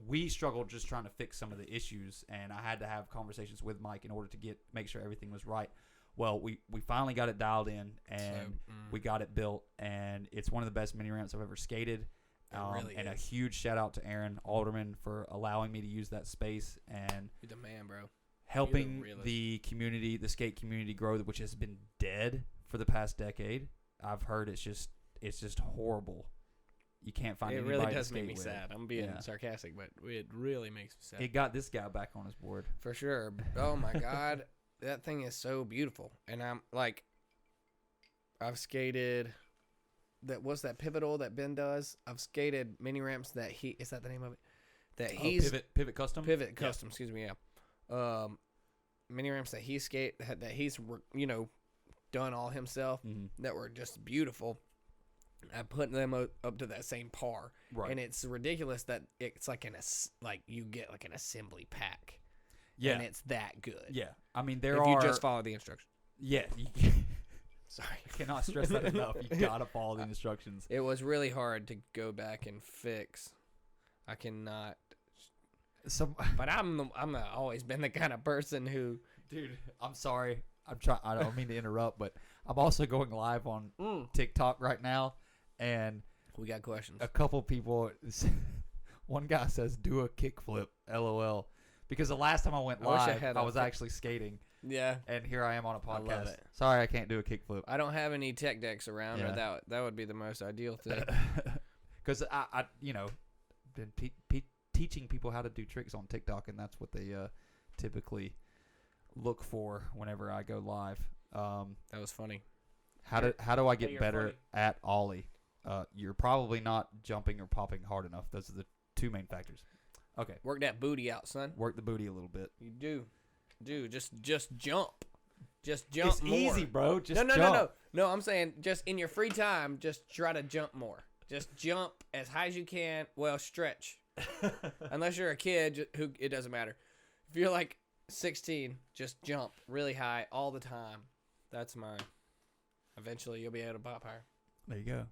we struggled just trying to fix some of the issues, and I had to have conversations with Mike in order to make sure everything was right. Well, we finally got it dialed in, and we got it built, and it's one of the best mini ramps I've ever skated. Really and is. a huge shout out to Aaron Alderman for allowing me to use that space and You're the man, bro. helping realist. the community, the skate community grow, which has been dead for the past decade. I've heard it's just horrible. You can't find It anybody really to does skate make me with. sad. I'm being Yeah. sarcastic, but it really makes me sad. It got this guy back on his board. For sure. Oh my God. That thing is so beautiful. And I'm like, I've skated what's that pivotal that Ben does? I've skated mini ramps that is that the name of it? That he's Pivot Custom. Pivot Custom, excuse me, yeah. Mini ramps that he's done all himself that were just beautiful. I put them up to that same par. Right. And it's ridiculous that it's like you get like an assembly pack. Yeah. And it's that good. Yeah. I mean, If you just follow the instructions. Yeah. Sorry. I cannot stress that enough. You gotta follow the instructions. It was really hard to go back and fix. I cannot. But I'm always been the kind of person who. Dude, I'm sorry. I don't mean to interrupt, but I'm also going live on TikTok right now, and we got questions. a couple people. One guy says, "Do a kickflip." LOL. Because the last time I went live, I was actually skating. Yeah. And here I am on a podcast. I love it. Sorry, I can't do a kickflip. I don't have any tech decks around, or that would be the most ideal thing. Because I been teaching people how to do tricks on TikTok, and that's what they typically look for whenever I go live. That was funny. How do I get you're better funny. at ollie? You're probably not jumping or popping hard enough. Those are the two main factors. Okay. Work that booty out, son. Work the booty a little bit. You do. Just jump. Just jump It's more. easy, bro. Just No, jump. No, I'm saying just in your free time, just try to jump more. Just jump as high as you can. Well, stretch. Unless you're a kid, who it doesn't matter. If you're like 16, just jump really high all the time. That's mine. Eventually, you'll be able to pop higher. There you go.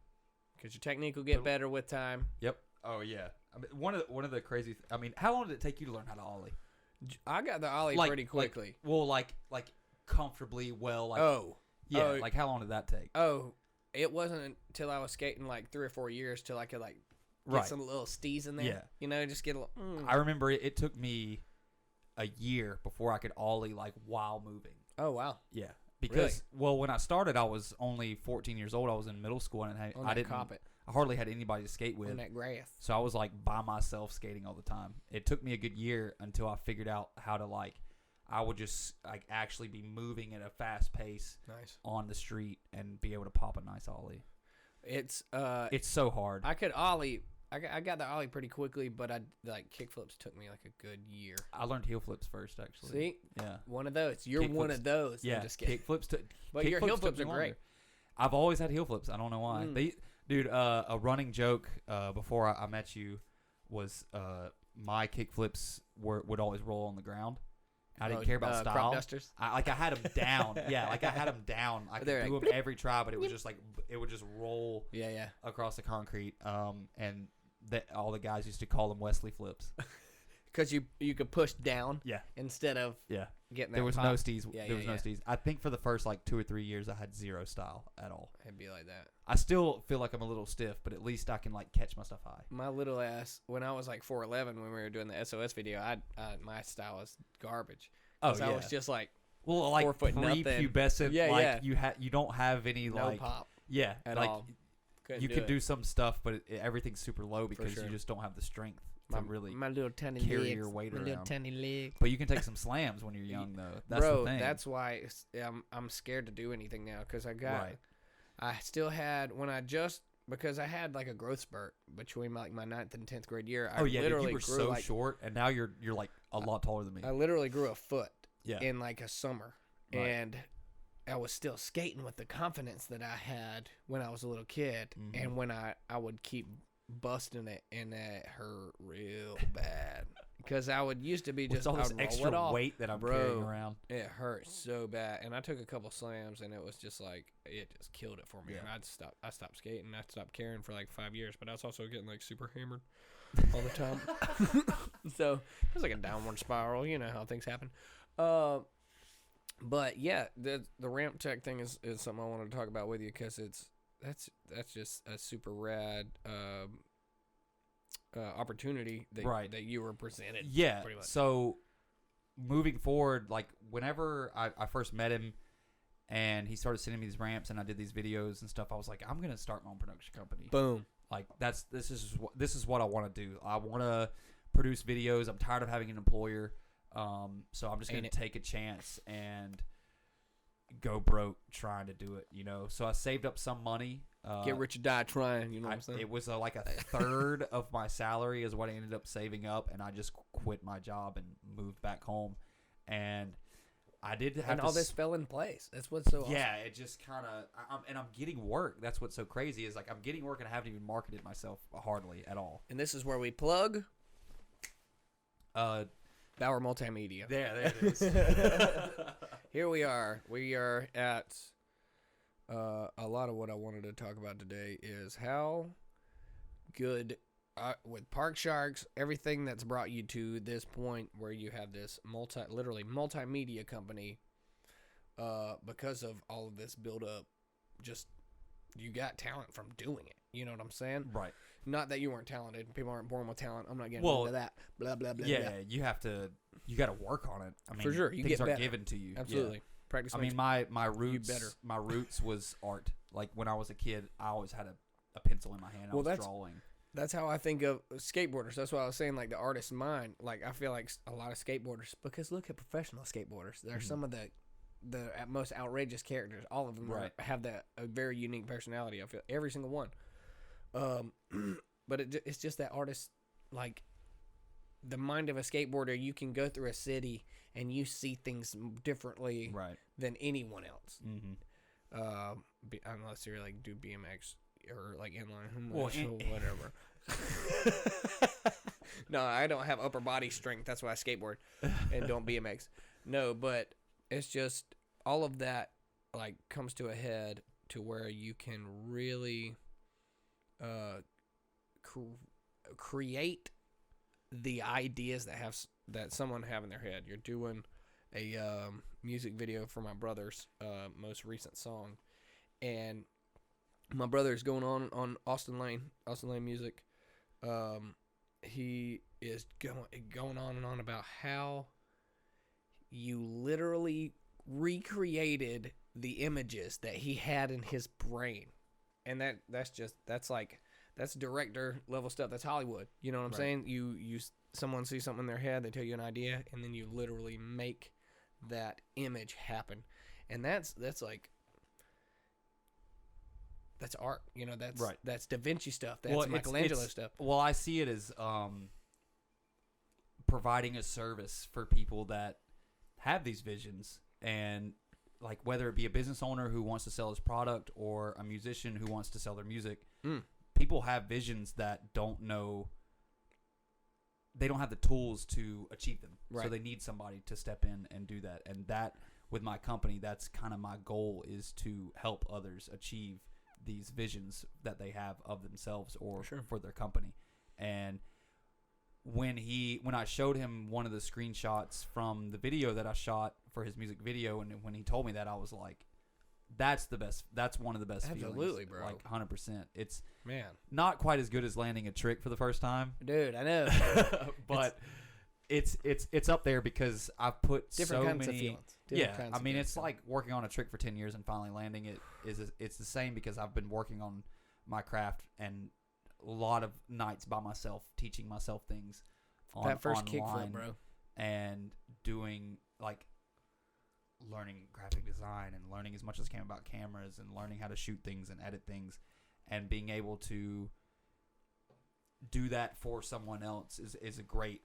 Because your technique will get better with time. Yep. Oh yeah. I mean, one of the crazy. I mean, how long did it take you to learn how to ollie? I got the ollie pretty quickly. Like comfortably well. Like, yeah. Like how long did that take? It wasn't until I was skating like 3 or 4 years till I could like get some little stees in there. Yeah. You know, just get a little. I remember it took me a year before I could ollie like while moving. Oh wow. Yeah. Because when I started, I was only 14 years old. I was in middle school and I didn't. I hardly had anybody to skate with. On that grass. So I was like by myself skating all the time. It took me a good year until I figured out how to like. I would just like actually be moving at a fast pace on the street and be able to pop a nice ollie. It's so hard. I could ollie. I got the ollie pretty quickly, but I like kickflips took me like a good year. I learned heel flips first, actually. See, yeah, one of those. You're one of those. Yeah, kickflips. But your heel flips are great. I've always had heel flips. I don't know why. Dude, a running joke before I met you was my kickflips would always roll on the ground. I didn't care about style. Crop dusters? I had them down. Yeah, like I had them down. I could do them every try, but it was just like it would just roll. Yeah. Across the concrete. And all the guys used to call them Wesleyflips. Because you could push down. Yeah. Instead of getting that there was pop. no stees. There was no stees. I think for the first like 2 or 3 years, I had zero style at all. It'd be like that. I still feel like I'm a little stiff, but at least I can like catch my stuff high. My little ass, when I was like 4'11", when we were doing the SOS video, my style was garbage. Oh yeah. I was just like, 4 foot pre-pubescent. Yeah, you don't have any no like pop. Yeah, at like all. You can do some stuff, but everything's super low because you just don't have the strength to really my little tiny carry legs, your weight around. Little tiny legs. But you can take some slams when you're young, though. That's the thing. That's why I'm scared to do anything now because I still had because I had like a growth spurt between like my 9th and 10th grade year. Literally you were so short, and now you're like a lot taller than me. I literally grew a foot yeah. in like a summer. Right. And I was still skating with the confidence that I had when I was a little kid. Mm-hmm. And when I would keep busting it, and it hurt real bad. Because I would used to be just all this extra weight that I'm carrying around. It hurt so bad. And I took a couple slams, and it was just like, it just killed it for me. Yeah. And I stopped skating. I stopped caring for like 5 years. But I was also getting like super hammered all the time. So it was like a downward spiral. You know how things happen. But yeah, the Ramptech thing is something I wanted to talk about with you because that's just a super rad opportunity that you were presented. Yeah. Pretty much. So moving forward, like whenever I first met him and he started sending me these ramps and I did these videos and stuff, I was like, I'm gonna start my own production company. Boom. Like this is what I want to do. I want to produce videos. I'm tired of having an employer. So I'm just going to take a chance and go broke trying to do it, you know? So I saved up some money. Get rich or die trying, you know what I'm saying? It was like a third of my salary is what I ended up saving up, and I just quit my job and moved back home. And I did have all this fell in place. That's what's so awesome. Yeah, it just kind of, and I'm getting work. That's what's so crazy is like I'm getting work and I haven't even marketed myself hardly at all. And this is where we plug Bower Multimedia. There it is. Here we are. We are at a lot of what I wanted to talk about today is how good with Park Sharks, everything that's brought you to this point where you have this literally multimedia company because of all of this build up. Just you got talent from doing it. You know what I'm saying? Right. Not that you weren't talented. People aren't born with talent. I'm not getting into that. Blah, blah, blah. Yeah, blah. you got to work on it. I mean, for sure. Things are given to you. Absolutely. Yeah. Practice. I mean, my roots was art. Like when I was a kid, I always had a pencil in my hand. I was drawing. That's how I think of skateboarders. That's why I was saying, like, the artist's mind. Like, I feel like a lot of skateboarders, because look at professional skateboarders. They're some of the most outrageous characters. All of them have a very unique personality. I feel every single one. But it's just that artist, like, the mind of a skateboarder. You can go through a city and you see things differently than anyone else. Mm-hmm. Unless you're like do BMX or like inline, or whatever. No, I don't have upper body strength. That's why I skateboard and don't BMX. No, but it's just all of that like comes to a head to where you can really create the ideas that someone have in their head. You're doing a music video for my brother's most recent song, and my brother's going on Austin Lane Music. He is going on and on about how you literally recreated the images that he had in his brain, and that's director level stuff. That's Hollywood. You know what I'm saying? You someone sees something in their head, they tell you an idea, and then you literally make that image happen, and that's art. You know, that's Da Vinci stuff. That's Michelangelo stuff. Well, I see it as providing a service for people that have these visions, and like whether it be a business owner who wants to sell his product or a musician who wants to sell their music. People have visions that don't know. They don't have the tools to achieve them. So they need somebody to step in and do that. And that, with my company, that's kind of my goal, is to help others achieve these visions that they have of themselves or for their company. And when I showed him one of the screenshots from the video that I shot for his music video, and when he told me that, I was like, that's the best. That's one of the best Absolutely, feelings. bro. Like 100%. It's Man, not quite as good as landing a trick for the first time. dude, I know. But it's up there because I've put different so kinds many of feelings. I mean, it's like working on a trick for 10 years and finally landing it. It's the same because I've been working on my craft and a lot of nights by myself, teaching myself things that first online, kickflip, bro, and doing like learning graphic design and learning as much as I can about cameras and learning how to shoot things and edit things, and being able to do that for someone else is a great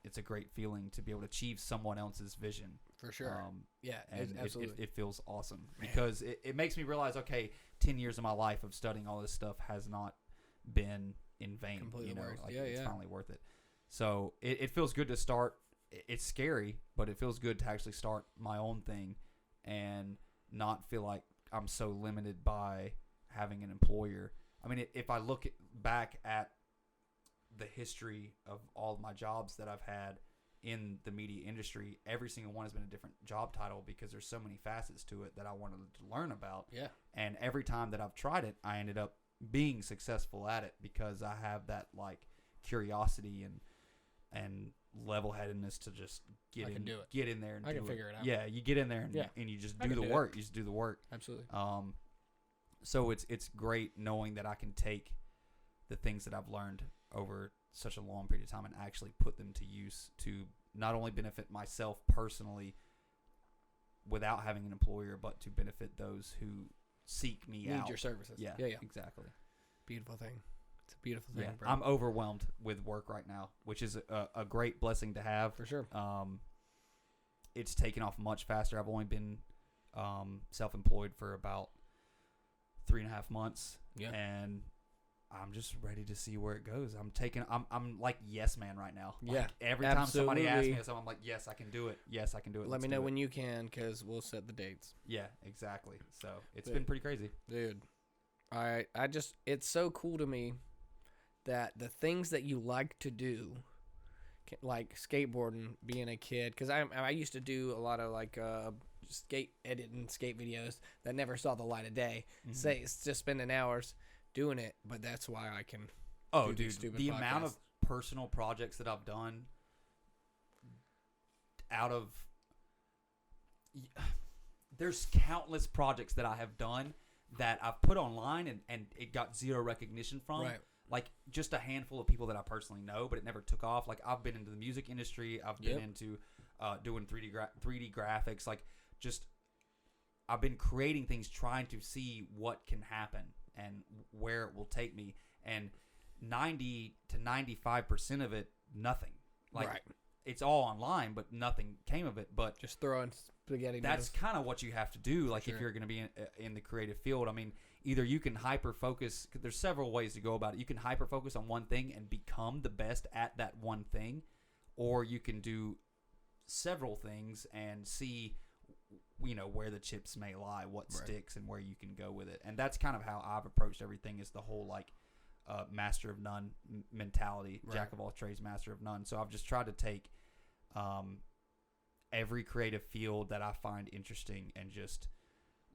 feeling to be able to achieve someone else's vision. For sure. And absolutely. it feels awesome because it makes me realize, okay, 10 years of my life of studying all this stuff has not been in vain. Completely worth. Like it's finally worth it. So it feels good to start. It's scary, but it feels good to actually start my own thing and not feel like I'm so limited by having an employer. I mean, if I look back at the history of all of my jobs that I've had in the media industry, every single one has been a different job title because there's so many facets to it that I wanted to learn about. Yeah. And every time that I've tried it, I ended up being successful at it because I have that like curiosity and level-headedness to just get in there and I can figure it out. Yeah, you get in there and you just do the work. You just do the work. Absolutely. So it's great knowing that I can take the things that I've learned over such a long period of time and actually put them to use to not only benefit myself personally without having an employer, but to benefit those who seek me out. Need your services. Yeah, exactly. Beautiful thing. It's a beautiful thing, bro. I'm overwhelmed with work right now, which is a great blessing to have. For sure. It's taken off much faster. I've only been self-employed for about 3.5 months. Yeah. And I'm just ready to see where it goes. I'm like yes man right now. Like every time somebody asks me something, I'm like, yes, I can do it. Yes, I can do it. Let me know when you can, because we'll set the dates. Yeah, exactly. So it's been pretty crazy. Dude, it's so cool to me that the things that you like to do, like skateboarding, being a kid, because I used to do a lot of like skate videos that never saw the light of day. Say it's just spending hours doing it, but that's why I can. Oh, dude, the amount of personal projects that I've done there's countless projects that I have done that I've put online and it got zero recognition from. Right. Like just a handful of people that I personally know, but it never took off. Like I've been into the music industry. I've been into doing 3D graphics. Like just I've been creating things, trying to see what can happen and where it will take me. And 90 to 95% of it, nothing. Like it's all online, but nothing came of it. But just throwing spaghetti. That's kind of what you have to do. Like if you're going to be in the creative field. I mean, either you can hyper focus. There's several ways to go about it. You can hyper focus on one thing and become the best at that one thing, or you can do several things and see, where the chips may lie, what sticks, and where you can go with it. And that's kind of how I've approached everything, is the whole master of none mentality, jack of all trades, master of none. So I've just tried to take every creative field that I find interesting and just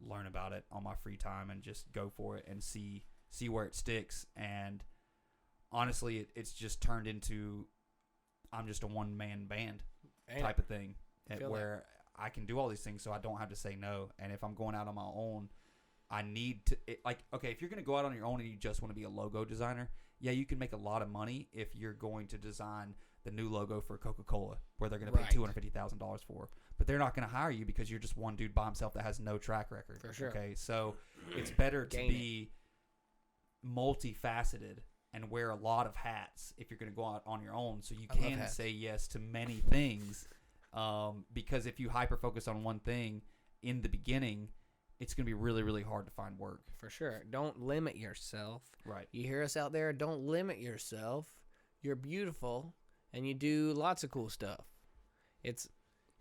learn about it on my free time and just go for it and see where it sticks. And honestly, it's just turned into, I'm just a one-man band type of thing, where I can do all these things, so I don't have to say no. And if I'm going out on my own, I need to, if you're going to go out on your own and you just want to be a logo designer, yeah, you can make a lot of money if you're going to design the new logo for Coca-Cola, where they're going to pay $250,000 for. But they're not going to hire you because you're just one dude by himself that has no track record. For sure. Okay, so it's better to be multifaceted and wear a lot of hats if you're going to go out on your own, so you can say yes to many things. Because if you hyper focus on one thing in the beginning, it's going to be really, really hard to find work. For sure. Don't limit yourself. Right. You hear us out there? Don't limit yourself. You're beautiful, and you do lots of cool stuff.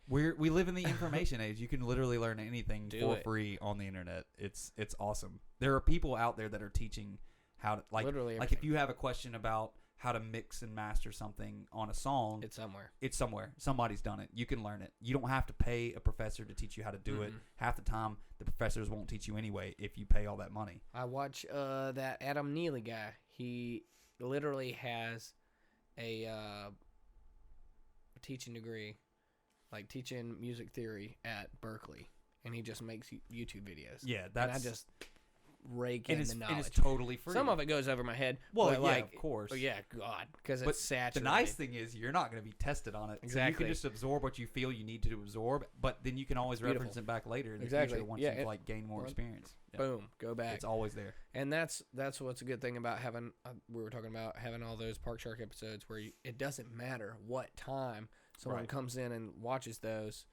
We live in the information age. You can literally learn anything for free on the internet. It's awesome. There are people out there that are teaching how to, literally everything. If you have a question about how to mix and master something on a song, it's somewhere. Somebody's done it. You can learn it. You don't have to pay a professor to teach you how to do it. Half the time, the professors won't teach you anyway if you pay all that money. I watch that Adam Neely guy. He literally has a teaching degree, teaching music theory at Berkeley, and he just makes YouTube videos. Yeah, and I just rake in the knowledge. And it's totally free. Some of it goes over my head. Well, yeah, of course. Oh, yeah, God, because it's saturated. The nice thing is you're not going to be tested on it. Exactly. So you can just absorb what you feel you need to absorb, but then you can always reference it back later in the future once you've gained more experience. Yeah. Boom, go back. It's always there. And that's what's a good thing about having, we were talking about having all those Park Shark episodes where it doesn't matter what time someone comes in and watches those.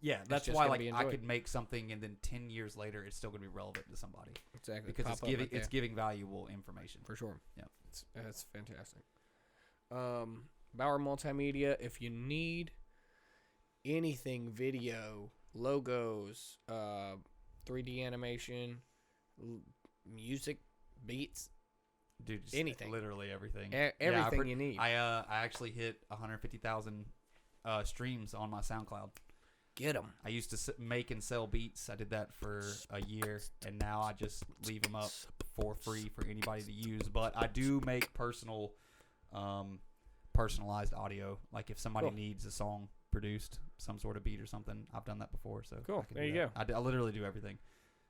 Yeah, that's why I could make something and then 10 years later it's still going to be relevant to somebody. Exactly. Because it's giving valuable information. For sure. Yeah. That's fantastic. Bower Multimedia, if you need anything video, logos, 3D animation, music, beats, dude, anything. Literally everything. Everything you need. I actually hit 150,000 streams on my SoundCloud. Get them. I used to make and sell beats. I did that for a year, and now I just leave them up for free for anybody to use. But I do make personalized audio. Like if somebody needs a song produced, some sort of beat or something, I've done that before. So cool. There you go. I literally do everything.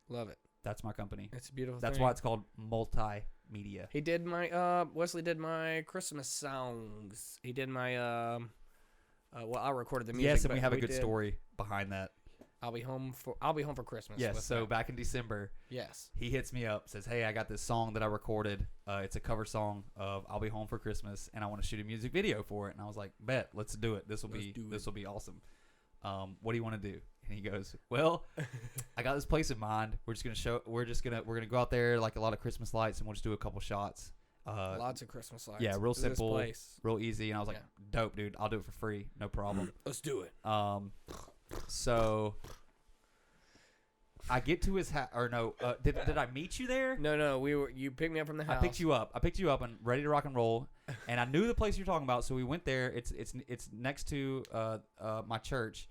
Love it. That's my company. It's a beautiful. That's why it's called Multimedia. He did my Wesley did my Christmas songs. He did my I recorded the music. Yes, and we have a good story behind that. I'll be home for Christmas. Yes, so back in December, he hits me up, says, "Hey, I got this song that I recorded. It's a cover song of I'll Be Home for Christmas, and I want to shoot a music video for it." And I was like, "Bet, let's do it. This will be awesome. What do you want to do?" And he goes, "Well, I got this place in mind. We're gonna go out there like a lot of Christmas lights, and we'll just do a couple shots." Lots of Christmas lights. Yeah, real simple, real easy. And I was like, dope, dude. I'll do it for free. No problem. Let's do it. So I get to his house, or no, did I meet you there? No, you picked me up from the house. I picked you up and ready to rock and roll. And I knew the place you're talking about, so we went there. It's next to my church.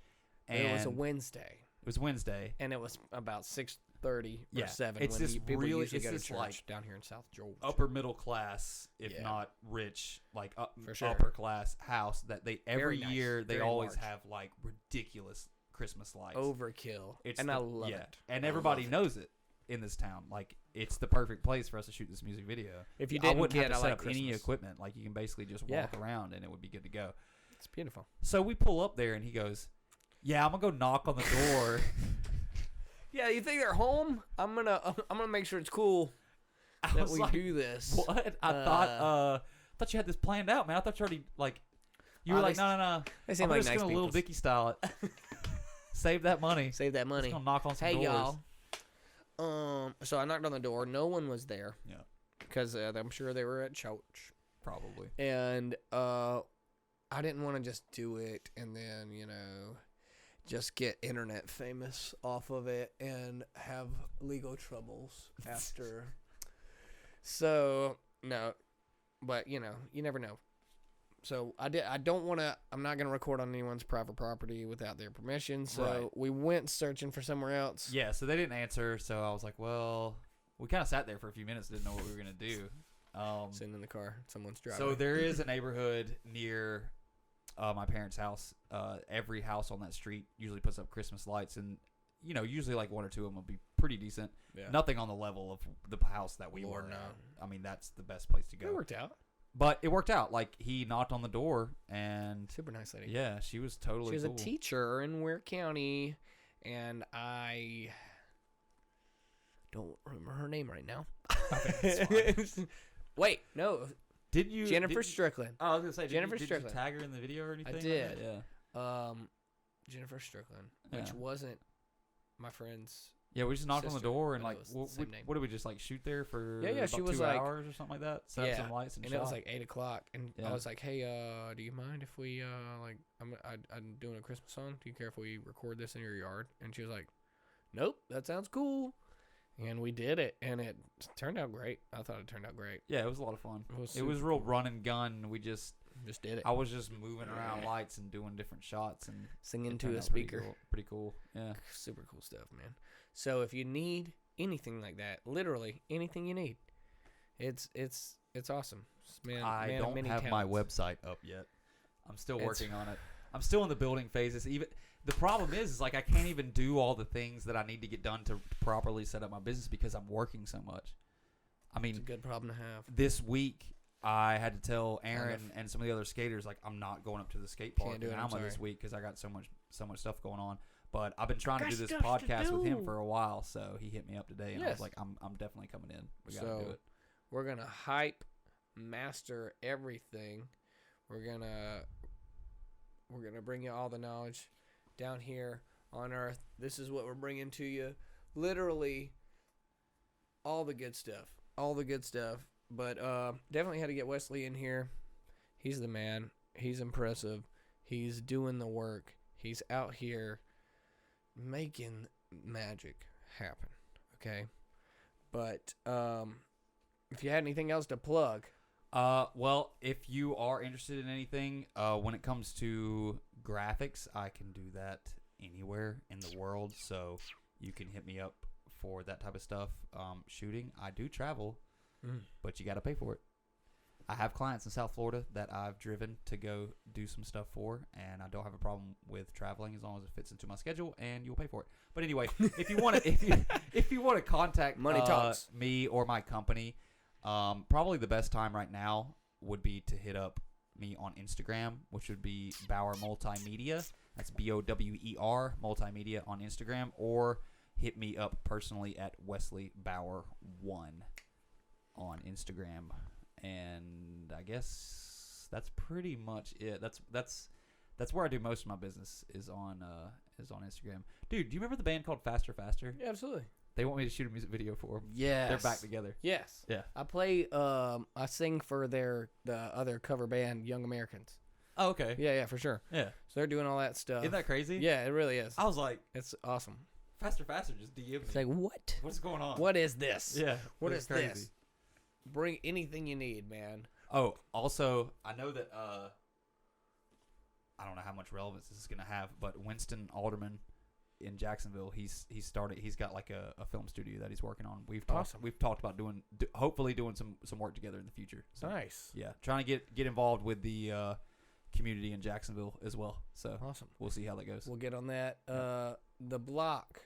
And it was a Wednesday. It was Wednesday. And it was about 6:30 or 7 it's when this people really, usually it's go to this church like down here in South Georgia. Upper middle class, if not rich, like for sure. upper class house that they every Very year nice. they Very always large. have like ridiculous Christmas lights. Overkill. I love it. And everybody knows it in this town. Like it's the perfect place for us to shoot this music video. If you didn't I wouldn't have to set like up Christmas. any equipment. Like you can basically just walk around and it would be good to go. It's beautiful. So we pull up there and he goes, "Yeah, I'm gonna go knock on the door." Yeah, you think they're home? I'm gonna make sure it's cool that we do this. What? I thought you had this planned out, man. I thought you already you were like, no. They seem I'm like just nice gonna people. Little Dicky style it. Save that money. Save that money. Just gonna knock on some hey doors. y'all. So I knocked on the door. No one was there. Yeah. Because I'm sure they were at church. Probably. And I didn't want to just do it and then, just get internet famous off of it and have legal troubles after. So, no. But, you never know. So I'm not going to record on anyone's private property without their permission. So we went searching for somewhere else. Yeah, so they didn't answer. So I was like, well, we kind of sat there for a few minutes, didn't know what we were going to do. Sitting in the car, someone's driving. So there is a neighborhood near my parents' house. Every house on that street usually puts up Christmas lights, and usually like one or two of them will be pretty decent. Yeah. Nothing on the level of the house that we were no. at. I mean, that's the best place to go. It worked out. But it worked out. Like, he knocked on the door, and Super nice lady. yeah, she was totally She was cool. a teacher in Ware County, and I don't remember her name right now. Okay, that's fine. Wait, no. Didn't you? Jennifer Strickland. Oh, I was gonna say, Jennifer did you Strickland. tag her in the video or anything? I like did. that? Yeah. Jennifer Strickland, which Yeah. wasn't my friend's. Yeah, we just knocked on the sister, door and but like, it was the same name. what did we just like shoot there for? Yeah, she about was 2 like- hours or something like that. Set up some lights and it shot. was like 8:00, and Yeah. I was like, "Hey, do you mind if we I'm doing a Christmas song? Do you care if we record this in your yard?" And she was like, "Nope, that sounds cool." And we did it, and it turned out great. I thought it turned out great. Yeah, it was a lot of fun. It was It was super real cool. run and gun. We just Just did it. I was just moving around lights and doing different shots and Singing it to turned a out pretty speaker. cool. Pretty cool. Yeah. Super cool stuff, man. So if you need anything like that, literally anything you need, it's awesome. Man, I man of don't many have my talents. website up yet. I'm still It's- working on it. I'm still in the building phases. Even the problem is like I can't even do all the things that I need to get done to properly set up my business because I'm working so much. I It's a mean, good problem to have. this week I had to tell Aaron and some of the other skaters like I'm not going up to the skate park Can't do in it, I'm Alma this sorry. week because I got so much stuff going on. But I've been trying to got do this stuff to podcast with him do. for a while, so he hit me up today and I Yes. was like, I'm definitely coming in. We gotta do So it. we're gonna hype, master everything. We're gonna bring you all the knowledge down here on Earth. This is what we're bringing to you. Literally, all the good stuff. All the good stuff. But definitely had to get Wesley in here. He's the man. He's impressive. He's doing the work. He's out here making magic happen. Okay? But if you had anything else to plug, Well, if you are interested in anything, when it comes to graphics, I can do that anywhere in the world. So you can hit me up for that type of stuff. Shooting, I do travel, but you got to pay for it. I have clients in South Florida that I've driven to go do some stuff for, and I don't have a problem with traveling as long as it fits into my schedule, and you'll pay for it. But anyway, if you want to, if you want to contact Money talks. me or my company, probably the best time right now would be to hit up me on Instagram, which would be Bower Multimedia. That's BOWER Multimedia on Instagram, or hit me up personally at Wesley Bower 1 on Instagram. And I guess that's pretty much it. That's where I do most of my business is on Instagram. Dude, do you remember the band called Faster Faster? yeah, absolutely. They want me to shoot a music video for them. Yes. They're back together. Yes. Yeah. I play I sing for the other cover band, Young Americans. Oh, okay. Yeah, for sure. Yeah. So they're doing all that stuff. Isn't that crazy? Yeah, it really is. I was like, It's awesome. Faster Faster just DM me. It's like, what? What's going on? What is this? Yeah. What it's is this? Bring anything you need, man. Oh, also, I know that I don't know how much relevance this is going to have, but Winston Alderman in Jacksonville, he's got like a film studio that he's working on. We've talked about hopefully doing some work together in the future. So, Nice. yeah, trying to get involved with the community in Jacksonville as well. So Awesome. we'll see how that goes. We'll get on that. The Block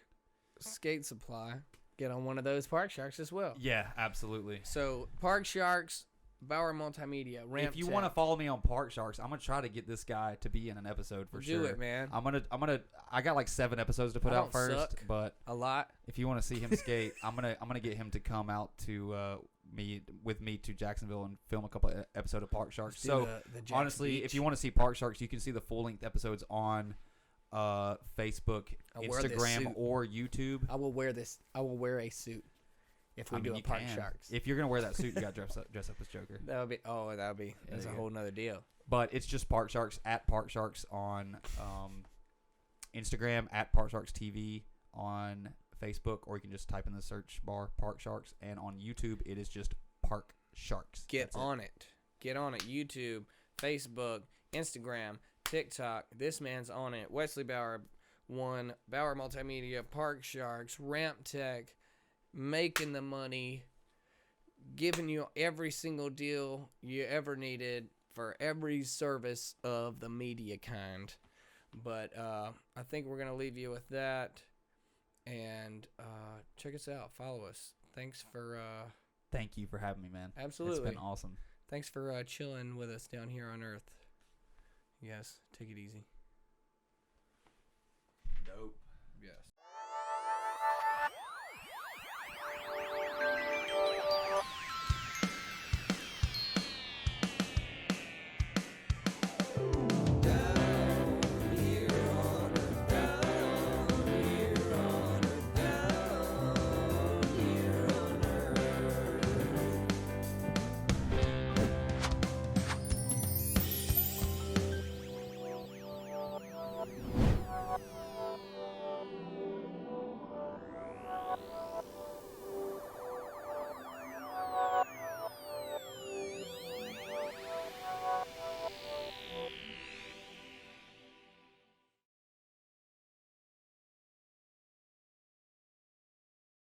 Skate Supply. Get on one of those Park Sharks as well. Yeah, absolutely. So Park Sharks, Bower Multimedia, Ramptech. If you want to follow me on Park Sharks, I'm gonna try to get this guy to be in an episode for sure. Do it, man. I got like 7 episodes to put I out don't first, suck. but A lot. if you want to see him skate, I'm gonna get him to come out to me to Jacksonville and film a couple episodes of Park Sharks. Do So the Jack's honestly, Beach. if you want to see Park Sharks, you can see the full length episodes on Facebook, I'll wear this Instagram, suit. or YouTube. I will wear this. I will wear a suit if we do a you Park can. Sharks. If you're gonna wear that suit, you got to dress up as Joker. That would be. Oh, that would be. That's a whole nother deal. But it's just Park Sharks at Park Sharks on Instagram, at Park Sharks TV on Facebook, or you can just type in the search bar Park Sharks, and on YouTube it is just Park Sharks. Get on it. Get on it. YouTube, Facebook, Instagram, TikTok. This man's on it. Wesley Bower, Bower Multimedia, Park Sharks, Ramptech, making the money, giving you every single deal you ever needed for every service of the media kind. But I think we're going to leave you with that. And check us out. Follow us. Thanks for... Thank you for having me, man. Absolutely. It's been awesome. Thanks for chilling with us down here on Earth. Yes, take it easy.